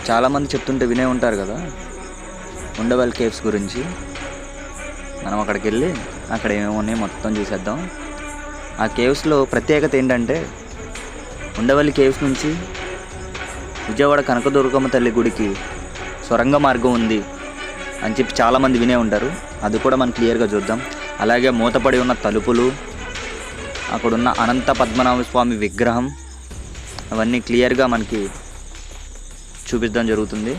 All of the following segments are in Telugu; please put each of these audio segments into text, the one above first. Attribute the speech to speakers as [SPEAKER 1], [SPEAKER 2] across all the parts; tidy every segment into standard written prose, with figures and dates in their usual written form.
[SPEAKER 1] చాలామంది చెప్తుంటే వినే ఉంటారు కదా ఉండవల్లి కేవ్స్ గురించి. మనం అక్కడికి వెళ్ళి అక్కడ ఏమేమి ఉన్నాయో మొత్తం చూసేద్దాం. ఆ కేవ్స్లో ప్రత్యేకత ఏంటంటే ఉండవల్లి కేవ్స్ నుంచి విజయవాడ కనకదుర్గమ్మ తల్లి గుడికి సొరంగ మార్గం ఉంది అని చెప్పి చాలామంది వినే ఉంటారు. అది కూడా మనం క్లియర్గా చూద్దాం. అలాగే మూతపడి ఉన్న తలుపులు, అక్కడున్న అనంత పద్మనాభ స్వామి విగ్రహం, అవన్నీ క్లియర్గా మనకి చూపించడం జరుగుతుంది.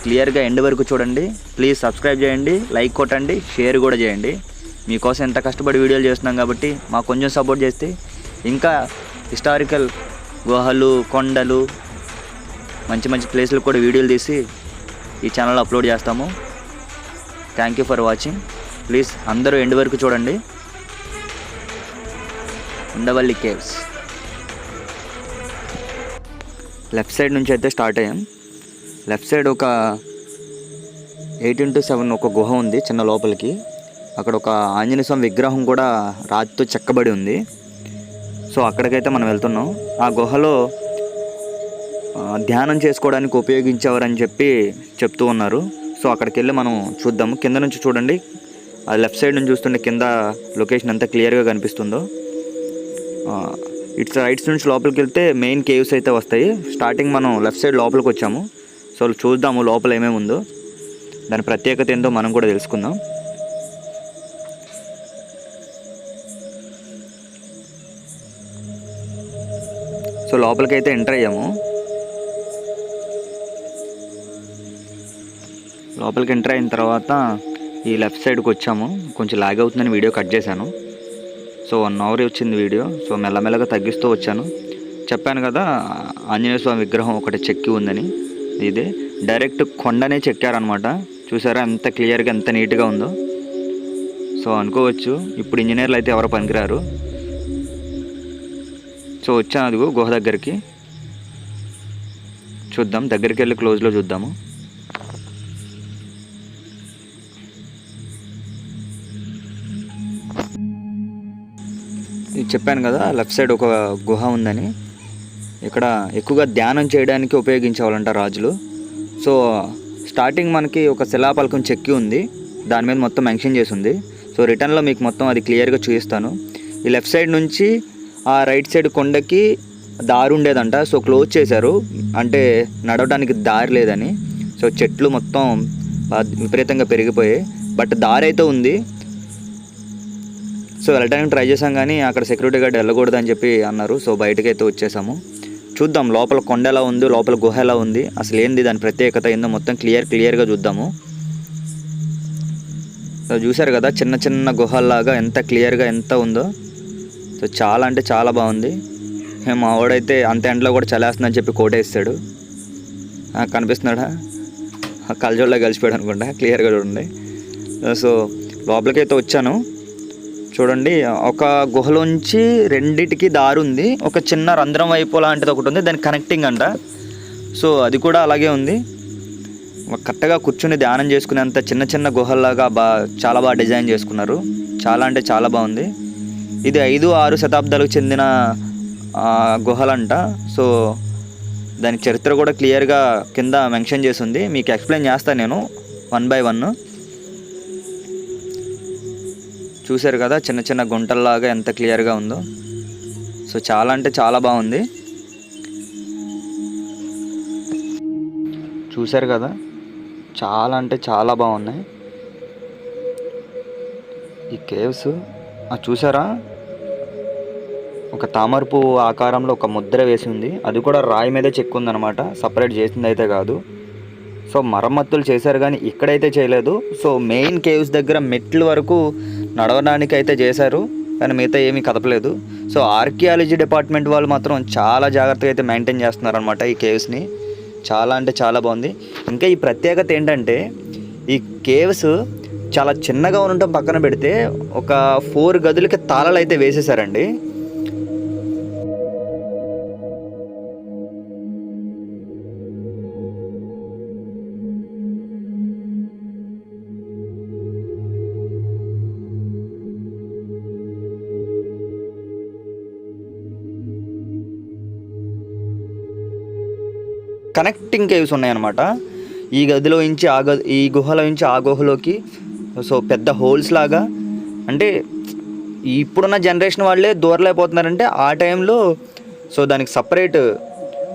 [SPEAKER 1] క్లియర్గా ఎండ్ వరకు చూడండి. ప్లీజ్ సబ్స్క్రైబ్ చేయండి, లైక్ కొట్టండి, షేర్ కూడా చేయండి. మీకోసం ఎంత కష్టపడి వీడియోలు చేస్తున్నాం కాబట్టి మాకు కొంచెం సపోర్ట్ చేస్తే ఇంకా హిస్టారికల్ గుహలు, కొండలు, మంచి మంచి ప్లేస్లకు కూడా వీడియోలు తీసి ఈ ఛానల్లో అప్లోడ్ చేస్తాము. Thank you for watching. Please అందరూ ఎండ్ వరకు చూడండి. ఉండవల్లి కేవ్స్ లెఫ్ట్ సైడ్ నుంచి అయితే స్టార్ట్ అయ్యాం. లెఫ్ట్ సైడ్ ఒక 8x7 ఒక గుహ ఉంది చిన్న లోపలికి. అక్కడ ఒక ఆంజనేయ స్వామి విగ్రహం కూడా రాతితో చెక్కబడి ఉంది. సో అక్కడికైతే మనం వెళ్తున్నాం. ఆ గుహలో ధ్యానం చేసుకోవడానికి ఉపయోగించేవారని చెప్పి చెప్తూ ఉన్నారు. సో అక్కడికి వెళ్ళి మనం చూద్దాము. కింద నుంచి చూడండి, ఆ లెఫ్ట్ సైడ్ నుంచి చూస్తుంటే కింద లొకేషన్ ఎంత క్లియర్గా కనిపిస్తుందో. ఇట్స్ రైట్స్ నుంచి లోపలికి వెళ్తే మెయిన్ కేవ్స్ అయితే వస్తాయి. స్టార్టింగ్ మనం లెఫ్ట్ సైడ్ లోపలికి వచ్చాము. సో చూద్దాము లోపల ఏమేమి ఉందో, దాని ప్రత్యేకత ఏందో మనం కూడా తెలుసుకుందాం. సో లోపలికి అయితే ఎంటర్ అయ్యాము. లోపలికి ఎంటర్ అయిన తర్వాత ఈ లెఫ్ట్ సైడ్కి వచ్చాము. కొంచెం లాగ్ అవుతుందని వీడియో కట్ చేశాను. సో 1 hour వచ్చింది వీడియో. సో మెల్లమెల్లగా తగ్గిస్తూ వచ్చాను. చెప్పాను కదా ఆంజనేయ స్వామి విగ్రహం ఒకటి చెక్కి ఉందని. ఇదే డైరెక్ట్ కొండనే చెక్కారనమాట. చూసారా ఎంత క్లియర్గా, ఎంత నీట్గా ఉందో. సో అనుకోవచ్చు ఇప్పుడు ఇంజనీర్లు అయితే ఎవరు పనికిరారు. సో వచ్చాను అదిగో గుహ దగ్గరికి. చూద్దాం, దగ్గరికి వెళ్ళి క్లోజ్లో చూద్దాము. చెప్పాను కదా లెఫ్ట్ సైడ్ ఒక గుహ ఉందని. ఇక్కడ ఎక్కువగా ధ్యానం చేయడానికి ఉపయోగించేవాళ్ళంట రాజులు. సో స్టార్టింగ్ మనకి ఒక శిలాపలకం చెక్కి ఉంది, దాని మీద మొత్తం మెన్షన్ చేసి ఉంది. సో రిటర్న్లో మీకు మొత్తం అది క్లియర్గా చూపిస్తాను. ఈ లెఫ్ట్ సైడ్ నుంచి ఆ రైట్ సైడ్ కొండకి దారి ఉండేదంట. సో క్లోజ్ చేశారు, అంటే నడవడానికి దారి లేదని. సో చెట్లు మొత్తం విపరీతంగా పెరిగిపోయాయి, బట్ దారి అయితే ఉంది. సో వెళ్ళడానికి ట్రై చేసాం కానీ అక్కడ సెక్యూరిటీ గార్డ్ వెళ్ళకూడదని చెప్పి అన్నారు. సో బయటకైతే వచ్చేసాము. చూద్దాం లోపల కొండ ఎలా ఉంది, లోపల గుహ ఎలా ఉంది, అసలు ఏంది దాని ప్రత్యేకత ఏందో మొత్తం క్లియర్గా చూద్దాము. సో చూసారు కదా చిన్న చిన్న గుహల్లాగా ఎంత క్లియర్గా ఎంత ఉందో. సో చాలా అంటే చాలా బాగుంది. మా వాడైతే అంత ఎండలో కూడా చలేస్తుందని చెప్పి కోటేస్తాడు. కనిపిస్తున్నాడా? కలజోళ్ళలో కలిసిపోయాడు అనుకుంటా. క్లియర్గా చూడండి. సో లోపలికైతే వచ్చాను. చూడండి ఒక గుహలోంచి రెండిటికి దారి ఉంది. ఒక చిన్న రంధ్రం వైపు లాంటిది ఒకటి ఉంది, దాని కనెక్టింగ్ అంట. సో అది కూడా అలాగే ఉంది. కరెక్ట్గా కూర్చుని ధ్యానం చేసుకునేంత చిన్న చిన్న గుహల్లాగా చాలా బాగా డిజైన్ చేసుకున్నారు. చాలా అంటే చాలా బాగుంది. ఇది 5-6 శతాబ్దాలకు చెందిన గుహలంట. సో దాని చరిత్ర కూడా క్లియర్గా కింద మెన్షన్ చేసి ఉంది. మీకు ఎక్స్ప్లెయిన్ చేస్తాను నేను 1 by 1. చూశారు కదా చిన్న చిన్న గుంటల్లాగా ఎంత క్లియర్గా ఉందో. సో చాలా అంటే చాలా బాగుంది. చూశారు కదా చాలా అంటే చాలా బాగున్నాయి ఈ కేవ్స్. చూసారా ఒక తామర పువ్వు ఆకారంలో ఒక ముద్ర వేసి ఉంది. అది కూడా రాయి మీద చెక్కుందనమాట, సపరేట్ చేసింది అయితే కాదు. సో మరమ్మతులు చేశారు కానీ ఇక్కడైతే చేయలేదు. సో మెయిన్ కేవ్స్ దగ్గర మెట్ల వరకు నడవడానికి అయితే చేశారు కానీ మిగతా ఏమీ కదపలేదు. సో ఆర్కియాలజీ డిపార్ట్మెంట్ వాళ్ళు మాత్రం చాలా జాగ్రత్తగా అయితే మెయింటైన్ చేస్తున్నారనమాట ఈ కేవ్స్ని. చాలా అంటే చాలా బాగుంది. ఇంకా ఈ ప్రత్యేకత ఏంటంటే ఈ కేవ్స్ చాలా చిన్నగా ఉండటం పక్కన పెడితే ఒక 4 గదులకి తాళాలు అయితే వేసేసారండి. కనెక్టింగ్ కేవ్స్ ఉన్నాయన్నమాట. ఈ గదిలో నుంచి ఈ గుహలో నుంచి ఆ గుహలోకి. సో పెద్ద హోల్స్ లాగా, అంటే ఇప్పుడున్న జనరేషన్ వాళ్ళే దూరలేకపోతున్నారంటే ఆ టైంలో సో దానికి సపరేట్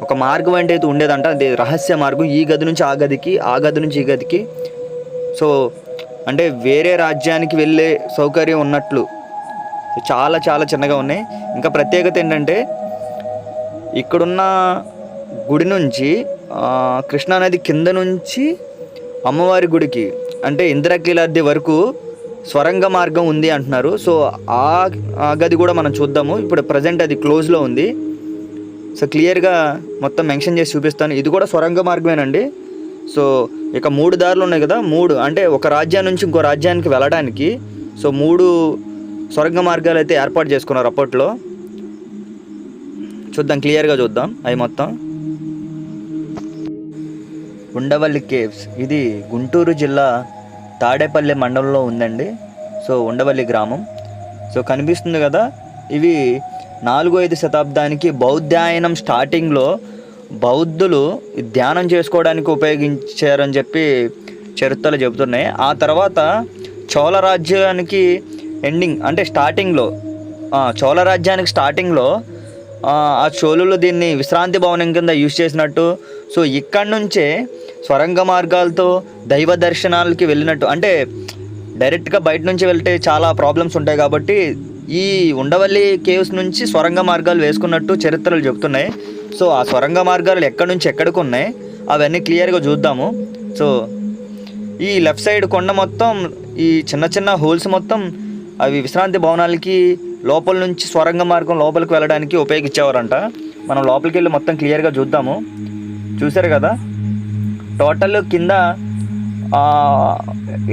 [SPEAKER 1] ఒక మార్గం అంటే అయితే ఉండేదంట. అది రహస్య మార్గం. ఈ గది నుంచి ఆ గదికి, ఆ గది నుంచి ఈ గదికి. సో అంటే వేరే రాజ్యానికి వెళ్ళే సౌకర్యం ఉన్నట్లు చాలా చాలా చిన్నగా ఉన్నాయి. ఇంకా ప్రత్యేకత ఏంటంటే ఇక్కడున్న గుడి నుంచి కృష్ణానది కింద నుంచి అమ్మవారి గుడికి అంటే ఇంద్రకీలాద్రి వరకు స్వరంగ మార్గం ఉంది అంటున్నారు. సో ఆ గది కూడా మనం చూద్దాము. ఇప్పుడు ప్రజెంట్ అది క్లోజ్లో ఉంది. సో క్లియర్గా మొత్తం మెన్షన్ చేసి చూపిస్తాను. ఇది కూడా స్వరంగ మార్గమేనండి. సో ఇక 3 దారులు ఉన్నాయి కదా, 3 అంటే ఒక రాజ్యం నుంచి ఇంకో రాజ్యానికి వెళ్ళడానికి సో 3 స్వరంగ మార్గాలు అయితే ఏర్పాటు చేసుకున్నారు అప్పట్లో. చూద్దాం, క్లియర్గా చూద్దాం అవి మొత్తం. ఉండవల్లి కేవ్స్, ఇది గుంటూరు జిల్లా తాడేపల్లి మండలంలో ఉందండి. సో ఉండవల్లి గ్రామం. సో కనిపిస్తుంది కదా, ఇవి 4-5 శతాబ్దానికి బౌద్ధాయనం స్టార్టింగ్లో బౌద్ధులు ధ్యానం చేసుకోవడానికి ఉపయోగించారని చెప్పి చరిత్రలు చెబుతున్నాయి. ఆ తర్వాత చోళ రాజ్యానికి ఎండింగ్ అంటే స్టార్టింగ్లో చోళ రాజ్యానికి స్టార్టింగ్లో ఆ చోళులు దీన్ని విశ్రాంతి భవనం కింద యూజ్ చేసినట్టు. సో ఇక్కడ నుంచే స్వరంగ మార్గాలతో దైవ దర్శనాలకి వెళ్ళినట్టు, అంటే డైరెక్ట్గా బయట నుంచి వెళ్తే చాలా ప్రాబ్లమ్స్ ఉంటాయి కాబట్టి ఈ ఉండవల్లి కేవ్స్ నుంచి స్వరంగ మార్గాలు వేసుకున్నట్టు చరిత్రలు చెబుతున్నాయి. సో ఆ స్వరంగ మార్గాలు ఎక్కడి నుంచి ఎక్కడికి ఉన్నాయి అవన్నీ క్లియర్గా చూద్దాము. సో ఈ లెఫ్ట్ సైడ్ కొండ మొత్తం ఈ చిన్న చిన్న హోల్స్ మొత్తం అవి విశ్రాంతి భవనాలకి లోపల నుంచి స్వరంగ మార్గం లోపలికి వెళ్ళడానికి ఉపయోగించేవారంట. మనం లోపలికి వెళ్ళి మొత్తం క్లియర్గా చూద్దాము. చూసారు కదా, టోటల్ కింద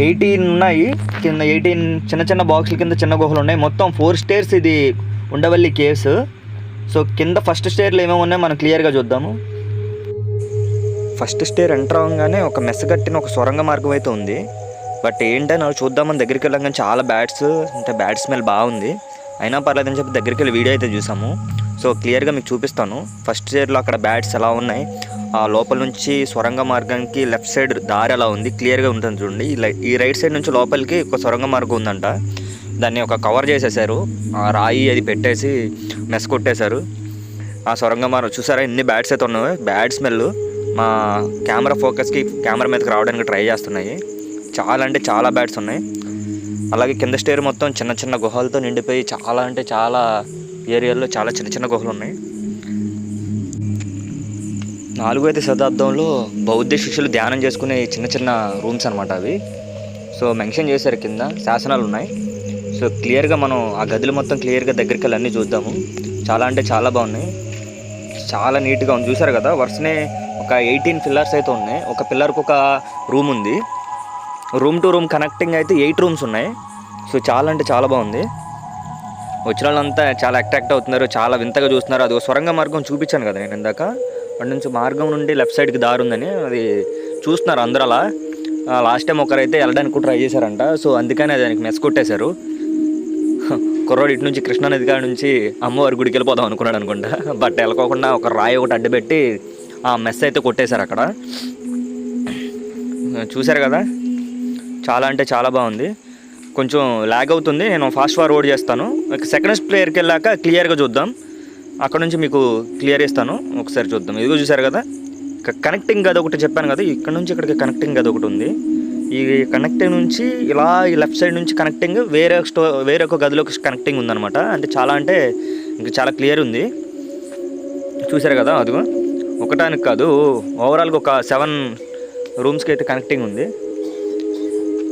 [SPEAKER 1] 18 ఉన్నాయి. కింద 18 చిన్న చిన్న బాక్సుల కింద చిన్న గుహలు ఉన్నాయి. మొత్తం 4 స్టేర్స్ ఇది ఉండవల్లి కేవ్స్. సో కింద ఫస్ట్ స్టేర్లో ఏమేమి ఉన్నాయో మనం క్లియర్గా చూద్దాము. ఫస్ట్ స్టేర్ ఎంటర్ అవ్వగానే ఒక మెస్ కట్టిన ఒక సొరంగ మార్గం అయితే ఉంది. బట్ ఏంటని చూద్దామని దగ్గరికి వెళ్ళగానే చాలా బ్యాడ్ స్మెల్ బాగుంది. అయినా పర్లేదని చెప్పి దగ్గరికి వెళ్ళి వీడియో అయితే చూసాము. సో క్లియర్గా మీకు చూపిస్తాను. ఫస్ట్ స్టేర్లో అక్కడ బ్యాట్స్ ఎలా ఉన్నాయి, ఆ లోపల నుంచి సొరంగ మార్గానికి లెఫ్ట్ సైడ్ దారి ఎలా ఉంది క్లియర్గా ఉంటుంది చూడండి. ఈ రైట్ సైడ్ నుంచి లోపలికి ఒక సొరంగ మార్గం ఉందంట. దాన్ని ఒక కవర్ చేసేసారు, రాయి అది పెట్టేసి మెస్ కొట్టేశారు. ఆ సొరంగ మార్గం చూసారా ఎన్ని బ్యాట్స్ అయితే ఉన్నాయి. బ్యాడ్ స్మెల్ మా కెమెరా ఫోకస్కి కెమెరా మీదకి రావడానికి ట్రై చేస్తున్నాయి. చాలా అంటే చాలా బ్యాట్స్ ఉన్నాయి. అలాగే కింద స్టేర్ మొత్తం చిన్న చిన్న గుహలతో నిండిపోయి చాలా అంటే చాలా ఏరియాల్లో చాలా చిన్న చిన్న గుహలు ఉన్నాయి. 4వ శతాబ్దంలో బౌద్ధ శిష్యులు ధ్యానం చేసుకునే చిన్న చిన్న రూమ్స్ అనమాట అవి. సో మెన్షన్ చేశారు, కింద శాసనాలు ఉన్నాయి. సో క్లియర్గా మనం ఆ గదులు మొత్తం క్లియర్గా దగ్గరికి వెళ్ళి అన్నీ చూద్దాము. చాలా అంటే చాలా బాగున్నాయి, చాలా నీట్గా ఉంది. చూసారు కదా, వరుసనే ఒక 18 పిల్లర్స్ అయితే ఉన్నాయి. ఒక పిల్లర్కి ఒక రూమ్ ఉంది. రూమ్ టు రూమ్ కనెక్టింగ్ అయితే 8 రూమ్స్ ఉన్నాయి. సో చాలా అంటే చాలా బాగుంది. వచ్చిన వాళ్ళంతా చాలా అట్రాక్ట్ అవుతున్నారు, చాలా వింతగా చూస్తున్నారు. అది ఒక సొరంగ మార్గం చూపించాను కదా నేను ఇందాక, అటు నుంచి మార్గం నుండి లెఫ్ట్ సైడ్కి దారి ఉందని అది చూస్తున్నారు అందరూ. అలా లాస్ట్ టైం ఒకరైతే వెళ్ళడానికి కూడా ట్రై చేశారంట. సో అందుకని దానికి మెస్ కొట్టేశారు. కుర్రోడు ఇటు నుంచి కృష్ణానది కాడ నుంచి అమ్మవారి గుడికి వెళ్ళిపోదాం అనుకున్నాడు అనుకుంటా. బట్ వెళ్ళకోకుండా ఒక రాయి ఒకటి అడ్డుపెట్టి ఆ మెస్ అయితే కొట్టేశారు అక్కడ. చూశారు కదా, చాలా అంటే చాలా బాగుంది. కొంచెం ల్యాగ్ అవుతుంది, నేను ఫాస్ట్ ఫార్వర్డ్ చేస్తాను. సెకండ్ ప్లేయర్కి వెళ్ళాక క్లియర్గా చూద్దాం. అక్కడ నుంచి మీకు క్లియర్ ఇస్తాను, ఒకసారి చూద్దాం. ఇదిగో చూసారు కదా, కనెక్టింగ్ గది ఒకటి చెప్పాను కదా, ఇక్కడ నుంచి ఇక్కడికి కనెక్టింగ్ గది ఒకటి ఉంది. ఈ కనెక్టింగ్ నుంచి ఇలా ఈ లెఫ్ట్ సైడ్ నుంచి కనెక్టింగ్ వేరే ఒక గదిలోకి కనెక్టింగ్ ఉందన్నమాట. అంటే ఇంకా చాలా క్లియర్ ఉంది. చూసారు కదా, అదిగో ఒకటానికి కాదు, ఓవరాల్గా ఒక 7 రూమ్స్కి అయితే కనెక్టింగ్ ఉంది.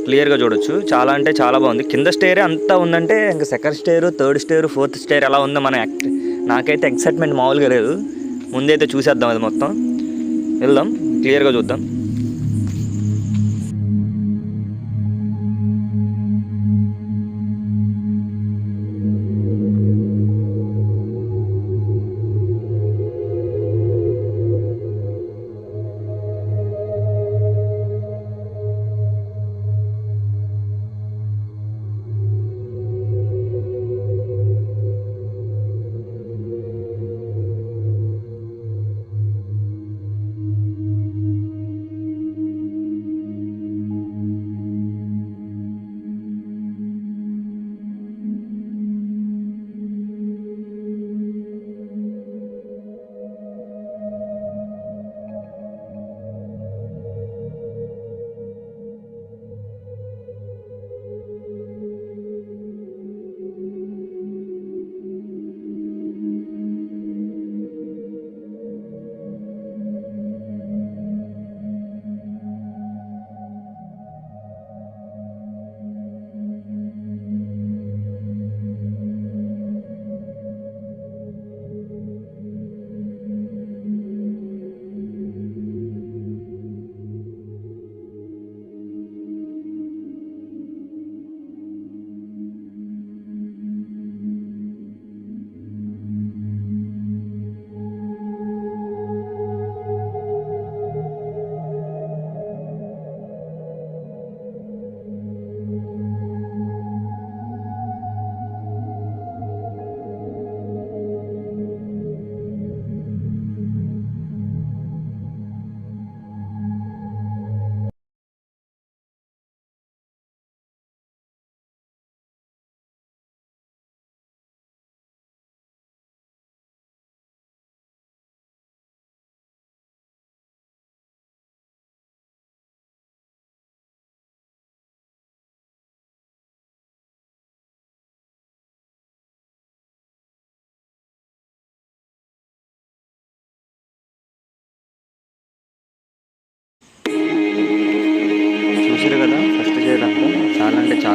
[SPEAKER 1] క్లియర్గా చూడొచ్చు. చాలా అంటే చాలా బాగుంది. కింద స్టేరే అంతా ఉందంటే ఇంకా second stair, third stair, fourth stair ఎలా ఉందో నాకైతే ఎక్సైట్మెంట్ మామూలుగా లేదు. ముందైతే చూసేద్దాం, అది మొత్తం వెళ్దాం, క్లియర్గా చూద్దాం.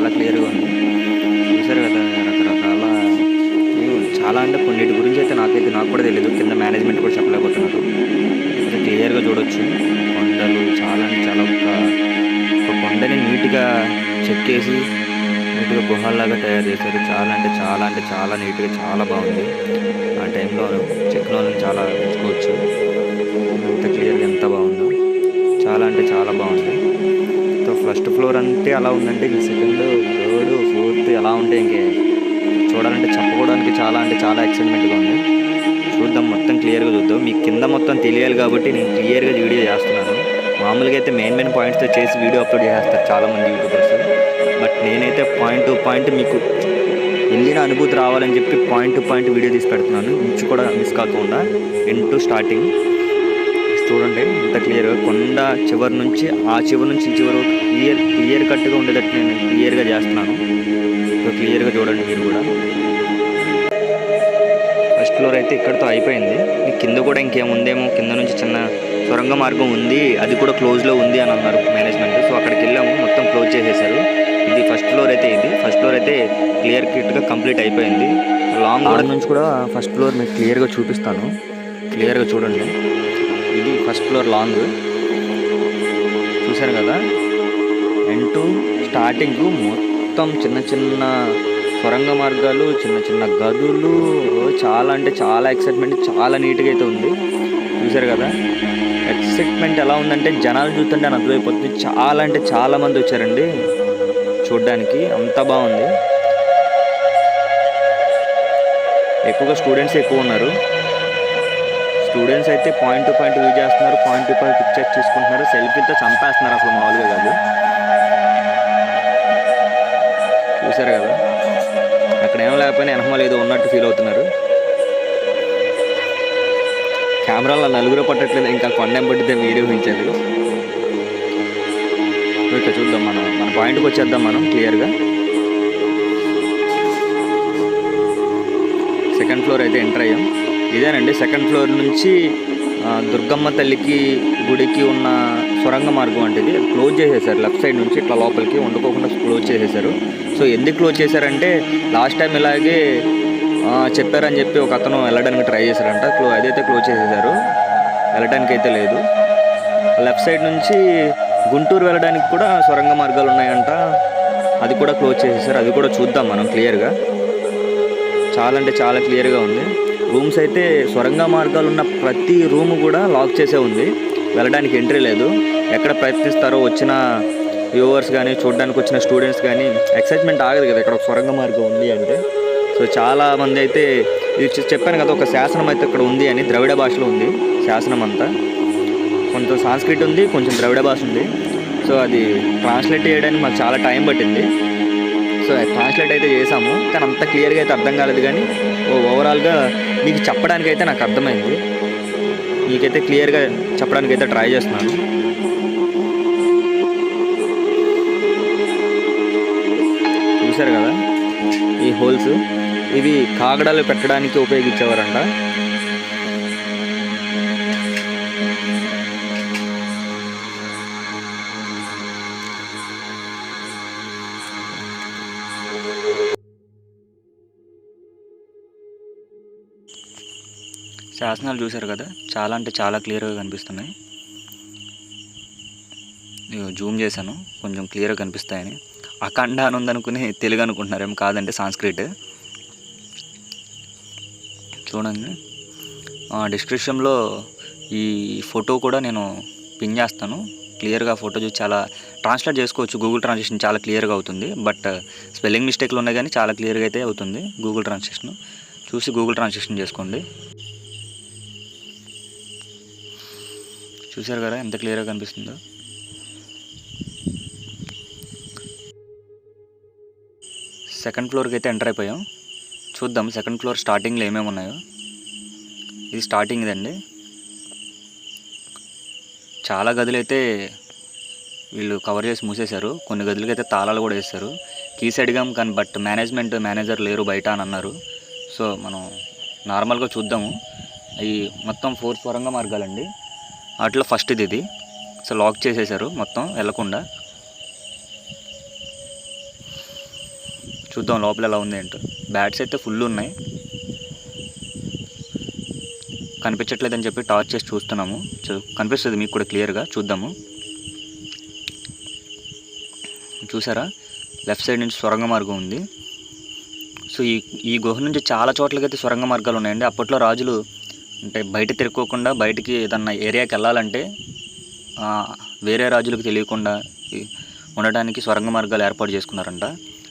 [SPEAKER 1] చాలా క్లియర్గా ఉంది. చూసారు కదా రకరకాల చాలా అంటే కొన్నిటి గురించి అయితే నాకు కూడా తెలియదు. కింద మేనేజ్మెంట్ కూడా చెప్పలేకపోతున్నారు. అయితే క్లియర్గా చూడొచ్చు కొండలు చాలా అంటే చాలా ఒక కొండని నీట్గా చెక్కేసి నీట్గా గుహల్లాగా తయారు చేశారు. చాలా అంటే చాలా నీట్గా చాలా బాగుంది. ఆ టైంలో చెక్కిన వాళ్ళని చాలా మెచ్చుకోవచ్చు. ఎంత క్లియర్గా ఎంత బాగుందో, చాలా అంటే చాలా బాగుంది. సో ఫస్ట్ ఫ్లోర్ అంటే అలా ఉందంటే ఇంక సెకండ్, థర్డ్, ఫోర్త్ ఎలా ఉంటే ఇంకే చూడాలంటే చెప్పుకోవడానికి చాలా అంటే చాలా ఎక్సైట్మెంట్గా ఉంది. చూద్దాం, మొత్తం క్లియర్గా చూద్దాం. మీకు కింద మొత్తం తెలియాలి కాబట్టి నేను క్లియర్గా వీడియో చేస్తున్నాను. మామూలుగా అయితే మెయిన్ పాయింట్స్తో చేసి వీడియో అప్లోడ్ చేస్తారు చాలామంది యూట్యూబర్స్. బట్ నేనైతే పాయింట్ టు పాయింట్ మీకు వెళ్ళిన అనుభూతి రావాలని చెప్పి పాయింట్ టు పాయింట్ వీడియో తీసి పెడుతున్నాను. ఇంచు కూడా మిస్ కాకుండా ఎండ్ టు స్టార్టింగ్ చూడండి ఇంత క్లియర్గా. కొండ చివరి నుంచి ఆ చివరి నుంచి ఈ చివరి క్లియర్ కట్గా ఉండేటట్టు నేను క్లియర్గా చేస్తున్నాను. సో క్లియర్గా చూడండి మీరు కూడా. ఫస్ట్ ఫ్లోర్ అయితే ఇక్కడితో అయిపోయింది. కింద కూడా ఇంకేముందేమో, కింద నుంచి చిన్న సొరంగ మార్గం ఉంది, అది కూడా క్లోజ్లో ఉంది అని అన్నారు మేనేజ్మెంట్. సో అక్కడికి వెళ్ళాము, మొత్తం క్లోజ్ చేసేసారు. ఇది ఫస్ట్ ఫ్లోర్ అయితే క్లియర్ కిట్గా కంప్లీట్ అయిపోయింది. లాంగ్ రోడ్ నుంచి కూడా ఫస్ట్ ఫ్లోర్ మీకు క్లియర్గా చూపిస్తాను. క్లియర్గా చూడండి. ఇది ఫస్ట్ ఫ్లోర్ లాంగ్ చూశారు కదా. ఎండ్ టు స్టార్టింగ్ మొత్తం చిన్న చిన్న సొరంగ మార్గాలు, చిన్న చిన్న గదులు, చాలా అంటే చాలా ఎక్సైట్మెంట్, చాలా నీట్గా అయితే ఉంది. చూశారు కదా. ఎక్సైట్మెంట్ ఎలా ఉందంటే జనాలు చూస్తుంటే అని అర్థమైపోతుంది. చాలా అంటే చాలా మంది వచ్చారండి చూడ్డానికి, అంత బాగుంది. ఎక్కువగా స్టూడెంట్స్ ఎక్కువ ఉన్నారు. స్టూడెంట్స్ అయితే పాయింట్ టు పాయింట్ వ్యూ చేస్తున్నారు, పాయింట్ టు పాయింట్ పిక్చర్స్ తీసుకుంటున్నారు, సెల్ఫీతో చంపేస్తున్నారు అసలు మామూలుగా కాదు. చూసారు కదా, అక్కడ ఏం లేకపోయినా వెనకమాల ఏదో ఉన్నట్టు ఫీల్ అవుతున్నారు. కెమెరాలో నలుగురు పట్టట్లేదు, ఇంకా కొండెం పట్టితే మీరే ఊహించారు. ఓకే చూద్దాం, మన పాయింట్కి వచ్చేద్దాం మనం క్లియర్గా. సెకండ్ ఫ్లోర్ అయితే ఎంటర్ అయ్యాం. ఇదేనండి సెకండ్ ఫ్లోర్ నుంచి దుర్గమ్మ తల్లికి గుడికి ఉన్న సొరంగ మార్గం అంటే ఇది క్లోజ్ చేసేసారు. లెఫ్ట్ సైడ్ నుంచి ఇట్లా లోపలికి వండుకోకుండా క్లోజ్ చేసేసారు. సో ఎందుకు క్లోజ్ చేశారంటే లాస్ట్ టైం ఇలాగే చెప్పారని చెప్పి ఒక అతను వెళ్ళడానికి ట్రై చేశారంట. అదైతే క్లోజ్ చేసేసారు, వెళ్ళడానికి అయితే లేదు. లెఫ్ట్ సైడ్ నుంచి గుంటూరు వెళ్ళడానికి కూడా సొరంగ మార్గాలు ఉన్నాయంట, అది కూడా క్లోజ్ చేసేసారు. అది కూడా చూద్దాం మనం క్లియర్గా. చాలా అంటే చాలా క్లియర్గా ఉంది. రూమ్స్ అయితే సొరంగ మార్గాలు ఉన్న ప్రతి రూము కూడా లాక్ చేసే ఉంది, వెళ్ళడానికి ఎంట్రీ లేదు. ఎక్కడ ప్రయత్నిస్తారో వచ్చిన వ్యూవర్స్ కానీ చూడడానికి వచ్చిన స్టూడెంట్స్ కానీ ఎక్సైట్మెంట్ ఆగదు కదా ఇక్కడ ఒక సొరంగ మార్గం ఉంది అంటే. సో చాలామంది అయితే ఇది చెప్పాను కదా, ఒక శాసనం అయితే ఇక్కడ ఉంది అని, ద్రవిడ భాషలో ఉంది శాసనం అంతా. కొంచెం సాంస్క్రిట్ ఉంది, కొంచెం ద్రవిడ భాష ఉంది. సో అది ట్రాన్స్లేట్ చేయడానికి మాకు చాలా టైం పట్టింది. సో ట్రాన్స్లేట్ అయితే చేసాము, కానీ అంత క్లియర్గా అయితే అర్థం కాలేదు. కానీ ఓవరాల్గా మీకు చెప్పడానికి అయితే నాకు అర్థమైంది, మీకైతే క్లియర్గా చెప్పడానికి అయితే ట్రై చేస్తున్నాను. చూశారు కదా ఈ హోల్స్, ఇవి కాగడాలు పెట్టడానికి ఉపయోగించేవారంట. శాసనాలు చూశారు కదా, చాలా అంటే చాలా క్లియర్గా కనిపిస్తున్నాయి. జూమ్ చేశాను కొంచెం క్లియర్గా కనిపిస్తాయని. అఖండ అని ఉందనుకుని తెలుగు అనుకుంటున్నారేం, కాదంటే సాంస్క్రిట్. చూడండి డిస్క్రిప్షన్లో ఈ ఫోటో కూడా నేను పిన్ చేస్తాను. క్లియర్గా ఫోటో చూసి చాలా ట్రాన్స్లేట్ చేసుకోవచ్చు, గూగుల్ ట్రాన్స్లేషన్ చాలా క్లియర్గా అవుతుంది. బట్ స్పెల్లింగ్ మిస్టేక్లు ఉన్నాయి కానీ చాలా క్లియర్గా అయితే అవుతుంది గూగుల్ ట్రాన్స్లేషన్. చూసి గూగుల్ ట్రాన్స్లేషన్ చేసుకోండి. చూశారు కదా ఎంత క్లియర్గా కనిపిస్తుందో. సెకండ్ ఫ్లోర్కి అయితే ఎంటర్ అయిపోయాం. చూద్దాం సెకండ్ ఫ్లోర్ స్టార్టింగ్లో ఏమేమి ఉన్నాయో. ఇది స్టార్టింగ్ ఇదండి. చాలా గదులు అయితే వీళ్ళు కవర్ చేసి మూసేశారు, కొన్ని గదులకి అయితే తాళాలు కూడా వేస్తారు. కీస్ అడిగాం కానీ బట్ మేనేజర్ లేరు బయట అని అన్నారు. సో మనం నార్మల్గా చూద్దాము. అవి మొత్తం 4 సొరంగ మార్గాలండి, వాటిలో ఫస్ట్ ఇది. సో లాక్ చేసేసారు మొత్తం వెళ్ళకుండా. చూద్దాం లోపల ఎలా ఉంది ఏంటో. బ్యాట్స్ అయితే ఫుల్ ఉన్నాయి, కనిపించట్లేదని చెప్పి టార్చ్ చేసి చూస్తున్నాము. కనిపిస్తుంది మీకు కూడా క్లియర్గా. చూద్దాము. చూసారా, లెఫ్ట్ సైడ్ నుంచి సొరంగ మార్గం ఉంది. సో ఈ గుహ నుంచి చాలా చోట్లకైతే సొరంగ మార్గాలు ఉన్నాయండి. అప్పట్లో రాజులు అంటే బయట తిరుక్కోకుండా బయటికి ఏదన్నా ఏరియాకి వెళ్ళాలంటే వేరే రాజులకు తెలియకుండా ఉండడానికి సొరంగ మార్గాలు ఏర్పాటు చేసుకున్నారంట.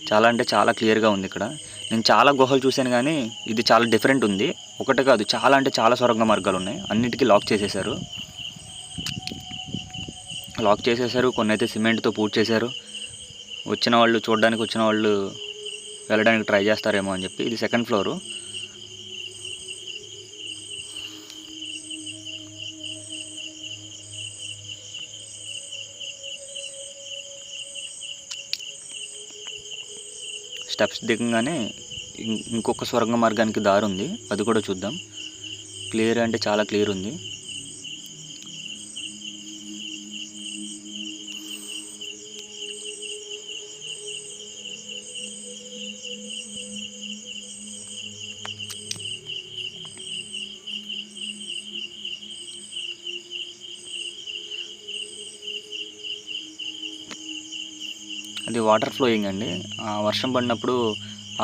[SPEAKER 1] చాలా అంటే చాలా క్లియర్గా ఉంది ఇక్కడ. నేను చాలా గుహలు చూశాను కానీ ఇది చాలా డిఫరెంట్ ఉంది. ఒకటి కాదు, చాలా అంటే చాలా సొరంగ మార్గాలు ఉన్నాయి. అన్నిటికీ లాక్ చేసేసారు. కొన్ని అయితే సిమెంట్తో పూర్తి చేశారు. చూడడానికి వచ్చిన వాళ్ళు వెళ్ళడానికి ట్రై చేస్తారేమో అని చెప్పి. ఇది సెకండ్ ఫ్లోరు. స్టెప్స్ దిగంగానే ఇంకొక సొరంగ మార్గానికి దారి ఉంది, అది కూడా చూద్దాం. క్లియర్ అంటే చాలా క్లియర్ ఉంది. అది వాటర్ ఫ్లోయింగ్ అండి. వర్షం పడినప్పుడు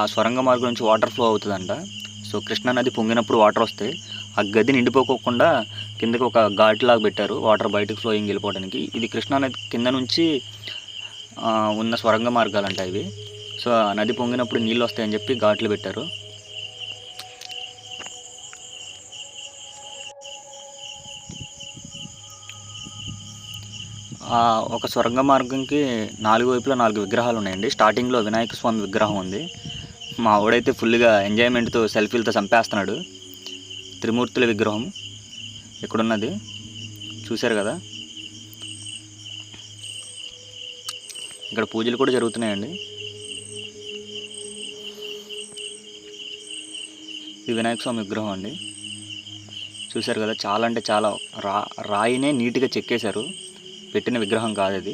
[SPEAKER 1] ఆ సొరంగ మార్గం నుంచి వాటర్ ఫ్లో అవుతుందంట. సో కృష్ణానది పొంగినప్పుడు వాటర్ వస్తాయి. ఆ గది నిండిపోకోకుండా కిందకి ఒక ఘాట్ లాగా పెట్టారు వాటర్ బయటకు ఫ్లోయింగ్ వెళ్ళిపోవడానికి. ఇది కృష్ణానది కింద నుంచి ఉన్న సొరంగ మార్గాలంట ఇవి. సో ఆ నది పొంగినప్పుడు నీళ్ళు వస్తాయని చెప్పి ఘాట్లు పెట్టారు. ఒక సొరంగ మార్గంకి 4 వైపులా 4 విగ్రహాలు ఉన్నాయండి. స్టార్టింగ్లో వినాయక స్వామి విగ్రహం ఉంది. మా ఆవిడైతే ఫుల్గా ఎంజాయ్మెంట్తో సెల్ఫీలతో చంపేస్తున్నాడు. త్రిమూర్తుల విగ్రహం ఇక్కడున్నది చూశారు కదా. ఇక్కడ పూజలు కూడా జరుగుతున్నాయండి. ఇది వినాయక స్వామి విగ్రహం అండి. చూశారు కదా, చాలా అంటే చాలా రాయినే నీట్గా చెక్కేశారు. పెట్టిన విగ్రహం కాదు అది.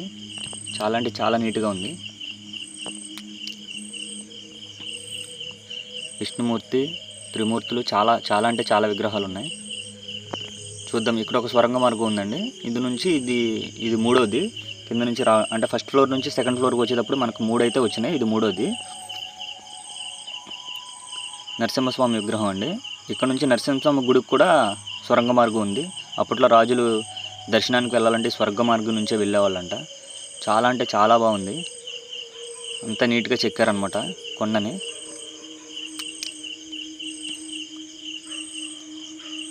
[SPEAKER 1] చాలా అంటే చాలా నీట్గా ఉంది. విష్ణుమూర్తి, త్రిమూర్తులు, చాలా అంటే చాలా విగ్రహాలు ఉన్నాయి. చూద్దాం. ఇక్కడ ఒక సొరంగ మార్గం ఉందండి. ఇది నుంచి ఇది మూడోది. కింద నుంచి అంటే ఫస్ట్ ఫ్లోర్ నుంచి సెకండ్ ఫ్లోర్కి వచ్చేటప్పుడు మనకు 3 అయితే వచ్చినాయి. ఇది మూడోది. నరసింహస్వామి విగ్రహం అండి. ఇక్కడ నుంచి నరసింహస్వామి గుడికి కూడా సొరంగ మార్గం ఉంది. అప్పట్లో రాజులు దర్శనానికి వెళ్ళాలంటే స్వర్గ మార్గం నుంచే వెళ్ళేవాళ్ళంట. చాలా అంటే చాలా బాగుంది. అంత నీట్గా చెక్కారనమాట కొండని.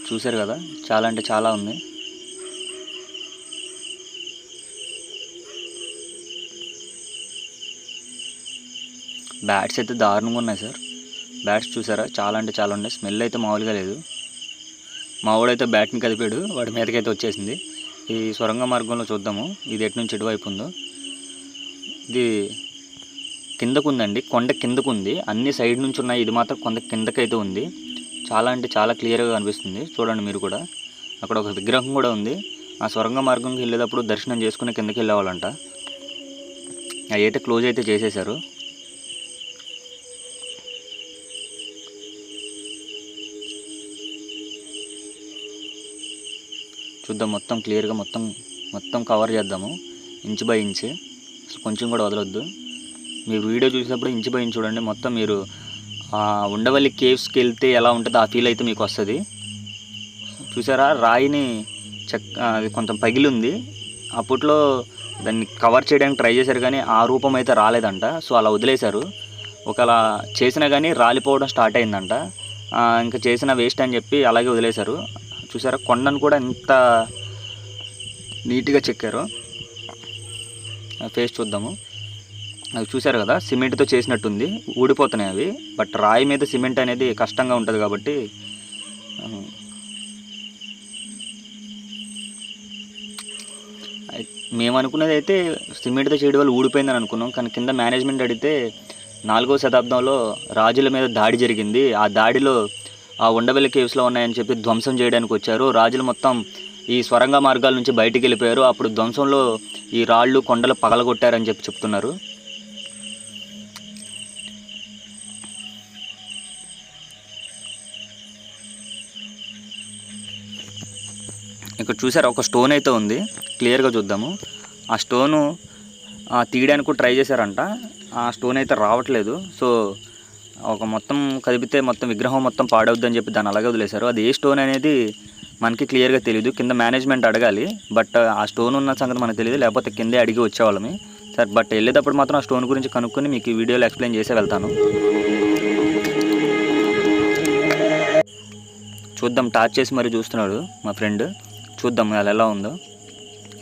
[SPEAKER 1] చూశారు కదా, చాలా అంటే చాలా ఉంది. బ్యాట్స్ అయితే దారుణంగా ఉన్నాయి సార్. బ్యాట్స్ చూసారా, చాలా అంటే చాలా ఉన్నాయి. స్మెల్ అయితే మామూలుగా లేదు. మా వాడైతే బ్యాట్ని కదిపాడు, వాడి మీదకైతే వచ్చేసింది. ఈ సొరంగ మార్గంలో చూద్దాము ఇది ఎటు నుంచి ఎటువైపు ఉందో. ఇది కిందకు ఉందండి, కొండ కిందకు ఉంది. అన్ని సైడ్ నుంచి ఉన్నాయి, ఇది మాత్రం కొండ కిందకైతే ఉంది. చాలా అంటే చాలా క్లియర్గా కనిపిస్తుంది. చూడండి మీరు కూడా. అక్కడ ఒక విగ్రహం కూడా ఉంది. ఆ సొరంగ మార్గంకి వెళ్ళేటప్పుడు దర్శనం చేసుకుని కిందకి వెళ్ళేవాళ్ళంట. అవి అయితే క్లోజ్ అయితే చేసేశారు. చూద్దాం మొత్తం క్లియర్గా మొత్తం కవర్ చేద్దాము, ఇంచ్ బై ఇంచ్. కొంచెం కూడా వదలొద్దు. మీరు వీడియో చూసినప్పుడు ఇంచ్ బై ఇంచ్ చూడండి. మొత్తం మీరు ఉండవల్లి కేవ్స్కి వెళ్తే ఎలా ఉంటుందో ఆ ఫీల్ అయితే మీకు వస్తుంది. చూసారా, రాయిని అది కొంచెం పగిలి ఉంది. అప్పట్లో దాన్ని కవర్ చేయడానికి ట్రై చేశారు కానీ ఆ రూపం అయితే రాలేదంట. సో అలా వదిలేశారు. ఒకలా చేసినా కానీ రాలిపోవడం స్టార్ట్ అయిందంట. ఇంకా చేసిన వేస్ట్ అని చెప్పి అలాగే వదిలేశారు. చూసారా, కొండను కూడా ఎంత నీట్గా చెక్కారు. ఫేస్ చూద్దాము. అవి చూసారు కదా, సిమెంట్తో చేసినట్టుంది. ఊడిపోతున్నాయి అవి. బట్ రాయి మీద సిమెంట్ అనేది కష్టంగా ఉంటుంది కాబట్టి మేము అనుకున్నది అయితే సిమెంట్తో చేయడం వల్ల ఊడిపోయిందని అనుకున్నాం. కానీ కింద మేనేజ్మెంట్ అడిగితే 4వ శతాబ్దంలో రాజుల మీద దాడి జరిగింది. ఆ దాడిలో ఆ ఉండవల్లి కేవ్స్లో ఉన్నాయని చెప్పి ధ్వంసం చేయడానికి వచ్చారు. రాజులు మొత్తం ఈ సొరంగ మార్గాల నుంచి బయటికి వెళ్ళిపోయారు. అప్పుడు ధ్వంసంలో ఈ రాళ్ళు కొండలు పగలగొట్టారని చెప్తున్నారు. ఇక్కడ చూసారా, ఒక స్టోన్ అయితే ఉంది, క్లియర్గా చూద్దాము. ఆ స్టోను తీయడానికి ట్రై చేశారంట, ఆ స్టోన్ అయితే రావట్లేదు. సో ఒక మొత్తం కదిపితే మొత్తం విగ్రహం మొత్తం పాడవుద్దని చెప్పి దాన్ని అలాగే వదిలేశారు. అది ఏ స్టోన్ అనేది మనకి క్లియర్గా తెలియదు, కింద మేనేజ్మెంట్ అడగాలి. బట్ ఆ స్టోన్ ఉన్న సంగతి మనకు తెలియదు, లేకపోతే కిందే అడిగి వచ్చేవాళ్ళమి. సరే, బట్ వెళ్ళేటప్పుడు మాత్రం ఆ స్టోన్ గురించి కనుక్కొని మీకు ఈ వీడియోలో ఎక్స్ప్లెయిన్ చేసే వెళ్తాను. చూద్దాం, టార్చ్ చేసి మరి చూస్తున్నాడు మా ఫ్రెండ్. చూద్దాం అది ఎలా ఉందో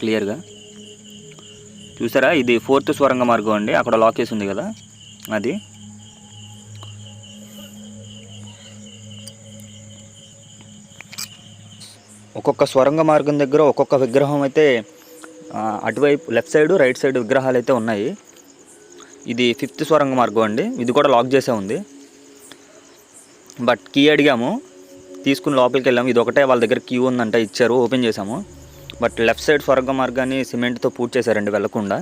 [SPEAKER 1] క్లియర్గా. చూసారా, ఇది 4th స్వరంగ మార్గం అండి. అక్కడ లాక్ చేసి ఉంది కదా, అది. ఒక్కొక్క స్వరంగ మార్గం దగ్గర ఒక్కొక్క విగ్రహం అయితే అటువైపు లెఫ్ట్ సైడ్ రైట్ సైడ్ విగ్రహాలు అయితే ఉన్నాయి. ఇది 5th స్వరంగ మార్గం అండి. ఇది కూడా లాక్ చేసే ఉంది. బట్ కీ అడిగాము, తీసుకుని లోపలికి వెళ్ళాము. ఇది ఒకటే వాళ్ళ దగ్గర కీ ఉందంట, ఇచ్చారు, ఓపెన్ చేసాము. బట్ లెఫ్ట్ సైడ్ స్వర్గ మార్గాన్ని సిమెంట్తో పూర్తి చేశారండి వెళ్ళకుండా.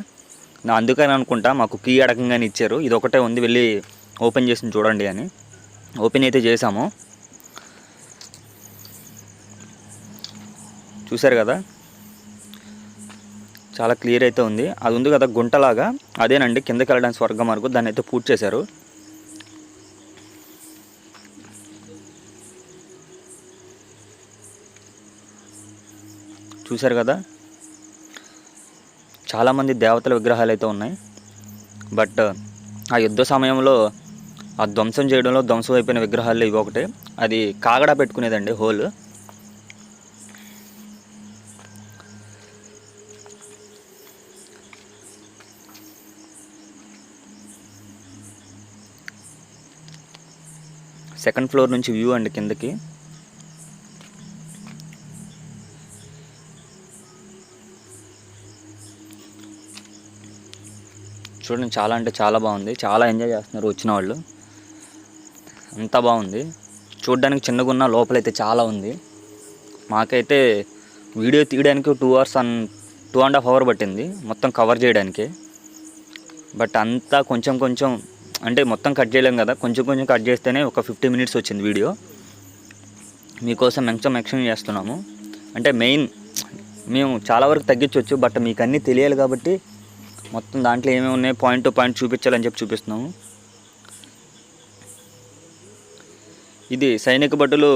[SPEAKER 1] అందుకని అనుకుంటా మాకు కీ అడగంగానే ఇచ్చారు. ఇది ఒకటే ఉంది, వెళ్ళి ఓపెన్ చేసి చూడండి అని. ఓపెన్ అయితే చేసాము. చూసారు కదా, చాలా క్లియర్ అయితే ఉంది. అది ఉంది కదా గుంటలాగా, అదేనండి కిందకి వెళ్ళడానికి స్వర్గ మార్గం. దాన్ని అయితే పూర్తి చేశారు. చూశారు కదా, చాలామంది దేవతల విగ్రహాలు అయితే ఉన్నాయి. బట్ ఆ యుద్ధ సమయంలో ఆ ధ్వంసం చేయడంలో ధ్వంసం అయిపోయిన విగ్రహాలు ఇవి ఒకటే. అది కాగడా పెట్టుకునేదండి హోల్. సెకండ్ ఫ్లోర్ నుంచి వ్యూ అండి కిందకి. చూడండి, చాలా అంటే చాలా బాగుంది. చాలా ఎంజాయ్ చేస్తున్నారు వచ్చిన వాళ్ళు, అంతా బాగుంది. చూడడానికి చిన్నగా ఉన్న లోపలైతే చాలా ఉంది. మాకైతే వీడియో తీయడానికి 2.5 hours పట్టింది మొత్తం కవర్ చేయడానికి. బట్ అంతా కొంచెం కొంచెం అంటే మొత్తం కట్ చేయలేం కదా, కొంచెం కొంచెం కట్ చేస్తేనే ఒక 50 minutes వచ్చింది వీడియో. మీకోసం ఎక్స్ప్లెయిన్ చేస్తున్నాము. అంటే మెయిన్ మేము చాలా వరకు తగ్గించవచ్చు, బట్ మీకు అన్నీ తెలియాలి కాబట్టి మొత్తం దాంట్లో ఏమేమి ఉన్నాయి పాయింట్ టు పాయింట్ చూపించాలని చెప్పి చూపిస్తున్నాము. ఇది సైనిక భటులు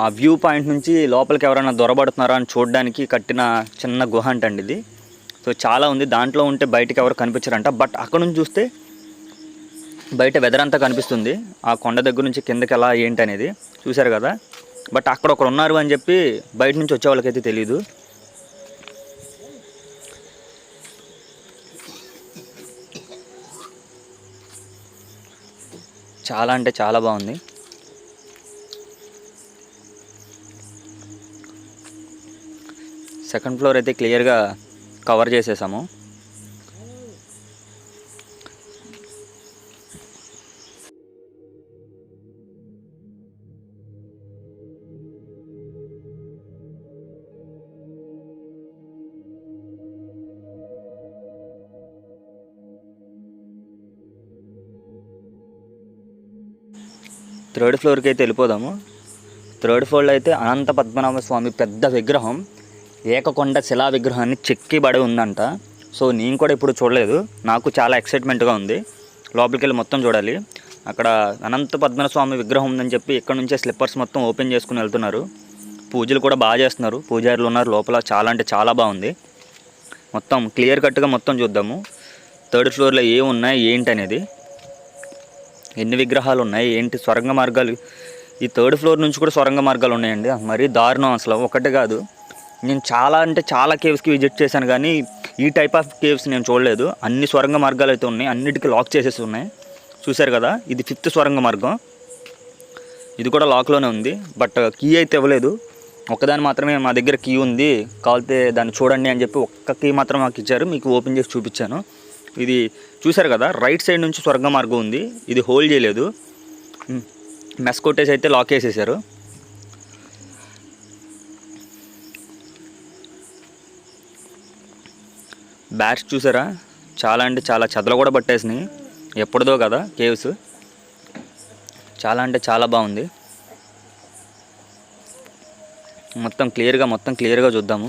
[SPEAKER 1] ఆ వ్యూ పాయింట్ నుంచి లోపలికి ఎవరైనా దొరబడుతున్నారా అని చూడడానికి కట్టిన చిన్న గుహ అంటండి ఇది. సో చాలా ఉంది, దాంట్లో ఉంటే బయటకు ఎవరు కనిపించారంట. బట్ అక్కడ నుంచి చూస్తే బయట వెదర్ అంతా కనిపిస్తుంది, ఆ కొండ దగ్గర నుంచి కిందకి ఎలా ఏంటి అనేది. చూశారు కదా, బట్ అక్కడ ఒకరు ఉన్నారు అని చెప్పి బయట నుంచి వచ్చే వాళ్ళకైతే తెలీదు. చాలా అంటే చాలా బాగుంది. సెకండ్ ఫ్లోర్ అయితే క్లియర్గా కవర్ చేసేసాము. థర్డ్ ఫ్లోర్కి అయితే వెళ్ళిపోదాము. థర్డ్ ఫ్లోర్లో అయితే అనంత పద్మనాభ స్వామి పెద్ద విగ్రహం, ఏకకొండ శిలా విగ్రహాన్ని చెక్కి పడి ఉందంట. సో నేను కూడా ఇప్పుడు చూడలేదు, నాకు చాలా ఎక్సైట్మెంట్గా ఉంది. లోపలికి వెళ్ళి మొత్తం చూడాలి. అక్కడ అనంత పద్మనాభ స్వామి విగ్రహం ఉందని చెప్పి ఇక్కడ నుంచే స్లిప్పర్స్ మొత్తం ఓపెన్ చేసుకుని వెళ్తున్నారు. పూజలు కూడా బాగా చేస్తున్నారు, పూజారులు ఉన్నారు లోపల. చాలా అంటే చాలా బాగుంది. మొత్తం క్లియర్ కట్గా మొత్తం చూద్దాము. థర్డ్ ఫ్లోర్లో ఏమున్నాయి ఏంటి అనేది, ఎన్ని విగ్రహాలు ఉన్నాయి ఏంటి, స్వరంగ మార్గాలు. ఈ థర్డ్ ఫ్లోర్ నుంచి కూడా స్వరంగ మార్గాలు ఉన్నాయండి, మరీ దారుణం అసలు. ఒకటే కాదు, నేను చాలా అంటే చాలా కేవ్స్కి విజిట్ చేశాను, కానీ ఈ టైప్ ఆఫ్ కేవ్స్ నేను చూడలేదు. అన్ని స్వరంగ మార్గాలు అయితే ఉన్నాయి, అన్నిటికీ లాక్ చేసేసి ఉన్నాయి. చూశారు కదా, ఇది 5th స్వరంగ మార్గం. ఇది కూడా లాక్లోనే ఉంది, బట్ కీ అయితే ఇవ్వలేదు. ఒక్కదాని మాత్రమే మా దగ్గర కీ ఉంది, కావాలితే దాన్ని చూడండి అని చెప్పి ఒక్క కీ మాత్రం మాకు ఇచ్చారు. మీకు ఓపెన్ చేసి చూపించాను. ఇది చూశారు కదా, రైట్ సైడ్ నుంచి స్వర్గ మార్గం ఉంది. ఇది హోల్డ్ చేయలేదు, మెస్ కొట్టేసి అయితే లాక్ చేసేసారు. బ్యాట్స్ చూసారా, చాలా అంటే చాలా చెదలు కూడా పట్టేసినాయి. ఎప్పుడుదో కదా కేవ్స్. చాలా అంటే చాలా బాగుంది. మొత్తం క్లియర్గా చూద్దాము.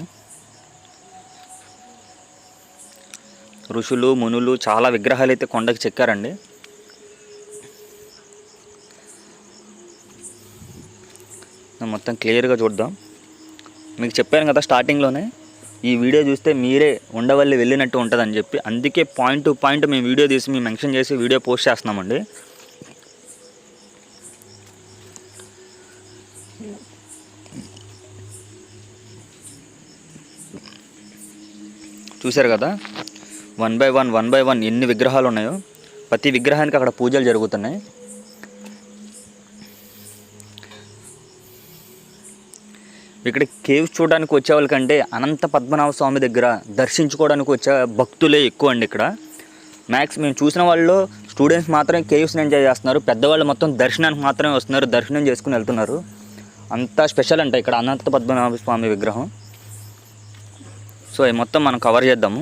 [SPEAKER 1] ఋషులు మునులు చాలా విగ్రహాలు అయితే కొండకి చెక్కారండి. మొత్తం క్లియర్గా చూద్దాం. మీకు చెప్పాను కదా స్టార్టింగ్లోనే, ఈ వీడియో చూస్తే మీరే ఉండవల్లి వెళ్ళినట్టు ఉంటుందని చెప్పి, అందుకే పాయింట్ టు పాయింట్ మేము వీడియో తీసి మేము మెన్షన్ చేసి వీడియో పోస్ట్ చేస్తున్నామండి. చూశారు కదా వన్ బై వన్ ఎన్ని విగ్రహాలు ఉన్నాయో. ప్రతి విగ్రహానికి అక్కడ పూజలు జరుగుతున్నాయి. ఇక్కడ కేవ్స్ చూడడానికి వచ్చే వాళ్ళకంటే అనంత పద్మనాభ స్వామి దగ్గర దర్శించుకోవడానికి వచ్చే భక్తులే ఎక్కువ అండి. ఇక్కడ మ్యాక్స్ మేము చూసిన వాళ్ళు స్టూడెంట్స్ మాత్రమే కేవ్స్ని ఎంజాయ్ చేస్తున్నారు. పెద్దవాళ్ళు మొత్తం దర్శనానికి మాత్రమే వస్తున్నారు, దర్శనం చేసుకుని వెళ్తున్నారు. అంతా స్పెషల్ అంట ఇక్కడ అనంత పద్మనాభ స్వామి విగ్రహం. సో ఇది మొత్తం మనం కవర్ చేద్దాము.